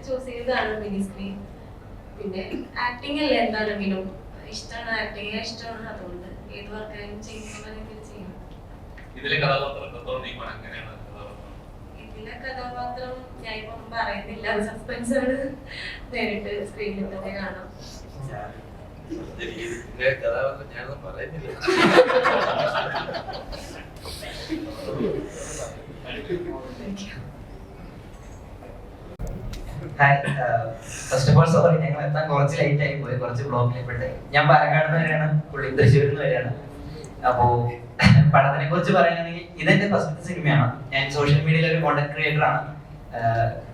ചൂസ് ചെയ്തതാണ് മിനി സ്ക്രീൻ. പിന്നെ ആക്ടിങ് അല്ലേ, എന്താണെങ്കിലും ഇഷ്ടമാണ്, ആക്ടിങ് ഇഷ്ടമാണ്. അതുകൊണ്ട് ഏത് വർക്കായാലും ചെയ്യുമ്പോൾ ചെയ്യും. ഇതിലെ കഥാപാത്രം എങ്ങനെയാണ്? ഇതിലെ കഥാപാത്രം ഞാൻ ഇപ്പം പറയുന്നില്ല, സസ്പെൻസ് ആണ്. നേരിട്ട് സ്ക്രീനിൽ തന്നെ കാണാം. കഥാപാത്രം ഞാനൊന്നും പറയുന്നില്ല. Hi, first of all sorry, ഞങ്ങൾ എത്താൻ കുറച്ച് ലേറ്റ് ആയി പോയി, കുറച്ച് ബ്ലോക്കിൽ പെട്ട്. ഞാൻ പാലക്കാട് നിന്ന് വരെയാണ്, പുള്ളി തൃശ്ശൂരിൽ നിന്ന് വരെയാണ്. അപ്പോ പടത്തിനെ കുറിച്ച് പറയുകയാണെങ്കിൽ ഇതെന്റെ ഫസ്റ്റ് സിനിമയാണ്. ഞാൻ സോഷ്യൽ മീഡിയയിൽ ഒരു കോണ്ടന്റ് ക്രിയേറ്റർ ആണ്.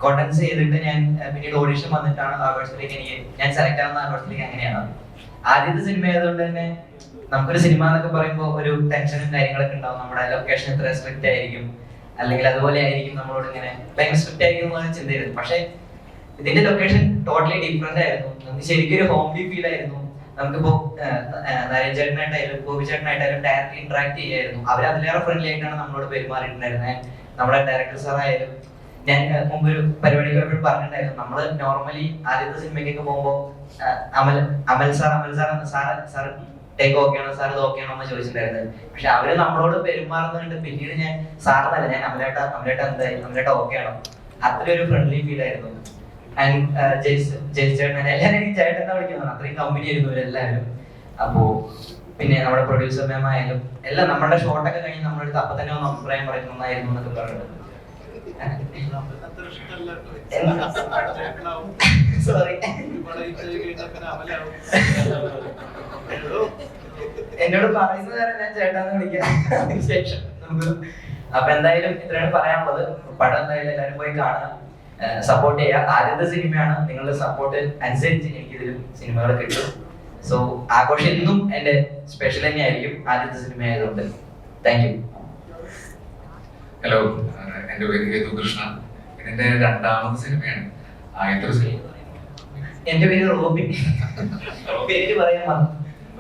കോണ്ടന്റ്സ് ചെയ്തിട്ട് ഞാൻ പിന്നീട് ഓഡിഷൻ വന്നിട്ടാണ് ആഘോഷത്തിലേക്ക് ഞാൻ സെലക്ട് ആവുന്ന ആഘോഷത്തിലേക്ക്. അങ്ങനെയാണ് ആദ്യത്തെ സിനിമ ആയതുകൊണ്ട് തന്നെ നമുക്കൊരു സിനിമ എന്നൊക്കെ പറയുമ്പോൾ ഒരു ടെൻഷനും കാര്യങ്ങളൊക്കെ ഉണ്ടാവും. നമ്മുടെ ലൊക്കേഷൻ എത്ര സ്ട്രിക്റ്റ് ആയിരിക്കും, അല്ലെങ്കിൽ അതുപോലെ ആയിരിക്കും നമ്മളോട് ഇങ്ങനെ ഭയങ്കര സ്ട്രിക്റ്റ് ആയിരിക്കും എന്നാണ് ചിന്തയായിരുന്നു. പക്ഷെ ഇതിന്റെ ലൊക്കേഷൻ ടോട്ടലി ഡിഫറെന്റ് ആയിരുന്നു. നമുക്ക് ശരിക്കും ഒരു ഹോംലി ഫീൽ ആയിരുന്നു. നമുക്കിപ്പോ നരേൻ ചേട്ടനായിട്ടായാലും ഗോപി ചേട്ടനായിട്ടായാലും ഡയറക്റ്റ് ഇന്ററാക്ട് ചെയ്യായിരുന്നു. അവർ അതിലേറെ ഫ്രണ്ട്ലി ആയിട്ടാണ് നമ്മളോട് പെരുമാറിയിട്ടുണ്ടായിരുന്നത്. നമ്മുടെ ഡയറക്ടർ സാറായാലും, ഞാൻ മുമ്പ് ഒരു പരിപാടിക്ക് പോയപ്പോൾ പറഞ്ഞിട്ടുണ്ടായിരുന്നു, നമ്മള് നോർമലി ആദ്യത്തെ സിനിമയ്ക്കൊക്കെ പോകുമ്പോൾ അമൽ സാർ ടേക്ക് ഓക്കെ ആണോ സാർ, ഇത് ഓക്കെ ആണോ എന്ന് ചോദിച്ചിട്ടുണ്ടായിരുന്നത്. പക്ഷെ അവര് നമ്മളോട് പെരുമാറുന്നുണ്ട്. പിന്നീട് ഞാൻ സാറിനല്ല, ഞാൻ അമലേട്ട എന്തായി, അമലേട്ട ഓക്കെ ആണോ, അത്രയൊരു ഫ്രണ്ട്ലി ഫീൽ ആയിരുന്നു. ആൻഡ് ചേട്ടൻ എല്ലാവരും എനിക്ക് ചേട്ടൻ എന്നാ വിളിക്കുന്നത്, അത്രയും കമ്പനി ആയിരുന്നു ഇവരെല്ലാവരും. അപ്പോ പിന്നെ നമ്മുടെ പ്രൊഡ്യൂസർ മാം ആയാലും എല്ലാം നമ്മളുടെ ഷോട്ടൊക്കെ കഴിഞ്ഞ് നമ്മളെടുത്ത് അപ്പൊ തന്നെ ഒന്ന് അഭിപ്രായം പറയുന്നതായിരുന്നു എന്നൊക്കെ പറഞ്ഞത്. സോറി, എന്നോട് പറയുന്നത് വരെ ഞാൻ ചേട്ടാന്ന് വിളിക്കാം ശേഷം നമുക്ക്. അപ്പൊ എന്തായാലും ഇത്രയാണ് പറയാനുള്ളത്. പടം എന്തായാലും എല്ലാവരും പോയി കാണുക, സപ്പോർട്ട് ചെയ്യുക. ആദ്യത്തെ സിനിമയാണ്, നിങ്ങളുടെ സപ്പോർട്ട് അനുസരിച്ച് എനിക്കിതിലും സിനിമകൾ കിട്ടും. സോ ആഘോഷം എന്നും എന്റെ സ്പെഷ്യൽ തന്നെയായിരിക്കും, ആദ്യത്തെ സിനിമ ആയതുകൊണ്ട്. Thank you. ഹലോ, എൻ്റെ പേര് യദു കൃഷ്ണ. ഇതിന്റെ രണ്ടാമത്തെ സിനിമയാണ്. ആദ്യത്തെ സിനിമ എന്റെ പേര് റോബി. പേര് പറയാൻ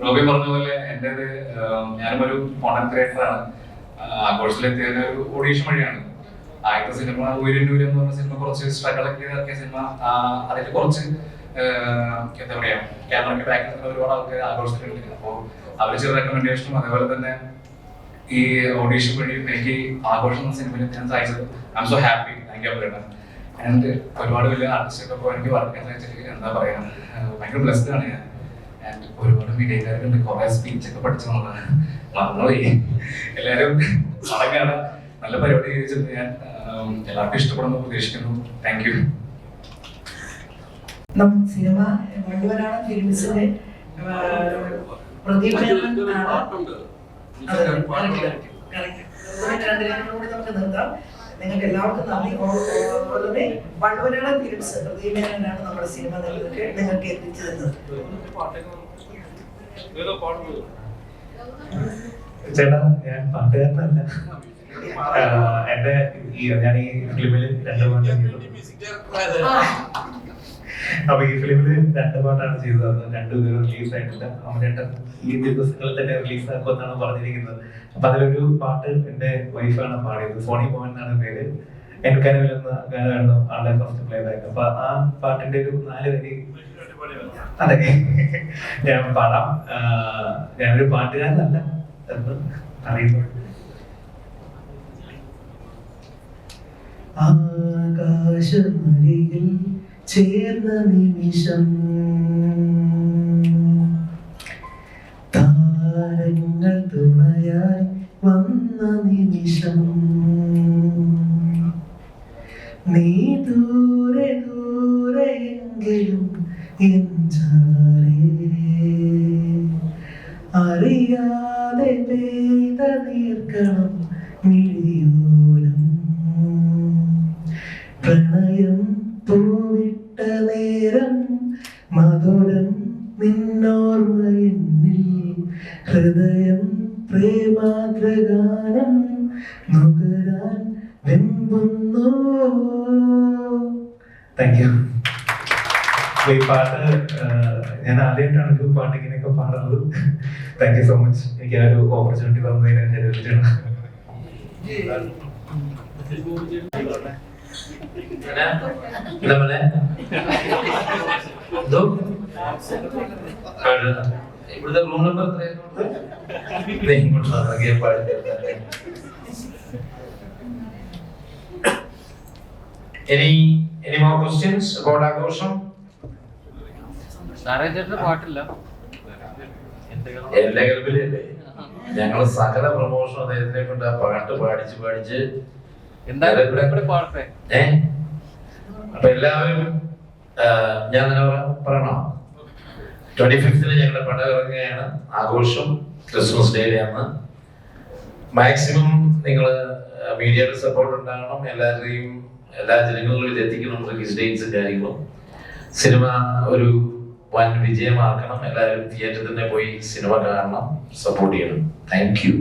റോബി പറഞ്ഞ പോലെ എൻ്റെ ഞാനും ഒരു കോണ്ടന്റ് ക്രിയേറ്ററാണ്. ആഘോഷത്തിലെത്തിയതിന് ഒരു ഓഡീഷൻ വഴിയാണ്. ആദ്യത്തെ സിനിമ ഉയരന്നൂര് എന്ന് പറഞ്ഞ സിനിമ കുറച്ച് സ്ട്രഗിൾ ഒക്കെ ഇറക്കിയ സിനിമ. അതിൽ കുറച്ച് എന്താ പറയാ ക്യാമറയ്ക്ക് ബാക്കിൽ നിന്ന് ഒരുപാട് ആൾക്കാർ ആഘോഷത്തിലുണ്ട്. അപ്പോൾ അവർ ചെറിയ റെക്കമെൻഡേഷനും അതേപോലെ തന്നെ ഈ ഓഡീഷൻ വഴി എനിക്ക് ആഘോഷം എന്ന സിനിമയിൽ ഞാൻ സഹായിച്ചത്. I M so happy. Thank you പറയണം. ആൻഡ് ഒരുപാട് വലിയ ആർട്ടിസ്റ്റൊക്കെ എനിക്ക് വർക്ക് ചെയ്യാൻ സാധിച്ചിട്ട് എന്താ പറയാ ഭയങ്കര ബ്ലെസ്ഡ് ആണ് ഞാൻ. ആൻഡ് ഒരുപാട് മീഡിയക്കാരുണ്ട്. കുറെ സ്പീച്ചൊക്കെ പഠിച്ചു മറന്നുപോയി. എല്ലാവരും മടങ്ങാണ്. നല്ല പരിപാടി ചോദിച്ചത് ഞാൻ എല്ലാവർക്കും ഇഷ്ടപ്പെടുന്നു പ്രതീക്ഷിക്കുന്നു. Thank you. സിനിമ വള്ളുവനാടൻ ഫിലിംസിന്റെ പ്രദീപ് കൂടി നമുക്ക് നിർത്താം. നിങ്ങൾക്ക് എല്ലാവർക്കും നന്ദി. അതുപോലെ വള്ളുവനാടൻ ഫിലിംസ് പ്രദീപനാണ് നമ്മുടെ സിനിമ നിങ്ങൾക്ക് എത്തിച്ചു തന്നത്. ചേട്ടാ, ഞാൻ പാട്ടുകാരനല്ല. എന്റെ ഞാൻ ഈ ഫിലിമിൽ 2 പാട്ട് ചെയ്തു. അപ്പൊ ഈ ഫിലിമില് 2 പാട്ടാണ് ചെയ്തത്. 2 ഇതുവരെ റിലീസ് ആയിട്ടില്ല. അമ്മേട്ടൻ ഈ ദിവസങ്ങളിൽ തന്നെ റിലീസ് ആക്കുമെന്നാണ് പറഞ്ഞിരിക്കുന്നത്. അപ്പൊ അതിലൊരു പാട്ട് എന്റെ വൈഫാണ് പാടിയത്. സോണി മോഹൻ എന്നാണ് പേര്. എനിക്കറിവിൽ എന്ന ഗാനമായിരുന്നു ആളുടെ ഫസ്റ്റ് പ്ലേ ബാക്ക്. അപ്പൊ ആ പാട്ടിന്റെ ഒരു 4 വരി അതെ ഞാൻ പാടാം. ഞാനൊരു പാട്ടുകാരനല്ല എന്ന് അറിയുന്നു. ആകാശമരികിൽ ചേർന്ന നിമിഷം താരങ്ങൾ തുണയായി വന്ന നിമിഷം നീ ദൂരെ ദൂരെയെങ്കിലും അറിയാതെ പെയ്ത നീർക്കണം മിഴിയോരം പ്രണയം പൂവിട്ട നേരം മധുരം നിന്നോർമ്മ എന്നിൽ ഹൃദയം പ്രേമാദ്രഗാനം നുകരാൻ വെമ്പുന്നു. Thank you. ഈ പാട്ട് ഞാൻ ആദ്യമായിട്ടാണ് ഒരു പാട്ട് ഇങ്ങനെയൊക്കെ പാടുന്നത്. Thank you so much. എനിക്ക് ആ ഒരു ഓപ്പർച്യൂണിറ്റി തന്നതിന് ഞാൻ ഹൃദയത്തിലാണ്. ഇവിടുത്തെ room number Any more questions about ആഘോഷം? പാട്ടില്ല എന്റെ ഗൾഫിലല്ലേ ഞങ്ങള് സകല പ്രൊമോഷൻ അദ്ദേഹത്തിനെ കൊണ്ട് ആ പാട്ട് പാടിച്ച് അപ്പൊ എല്ലാവരും ഞാൻ പറയണോ 25th ഞങ്ങളുടെ പടം ഇറങ്ങുകയാണ്. ആഘോഷം ക്രിസ്മസ് ഡേയുടെ അന്ന്. മാക്സിമം നിങ്ങൾ മീഡിയയുടെ സപ്പോർട്ട് ഉണ്ടാകണം. എല്ലാ ജനങ്ങളിലും ഇത് എത്തിക്കണം. റിലീസ് ഡേറ്റ്സും കാര്യങ്ങളും. സിനിമ ഒരു വൻ വിജയമാക്കണം. എല്ലാവരും തിയേറ്ററിൽ തന്നെ പോയി സിനിമ കാണണം, സപ്പോർട്ട് ചെയ്യണം. Thank you.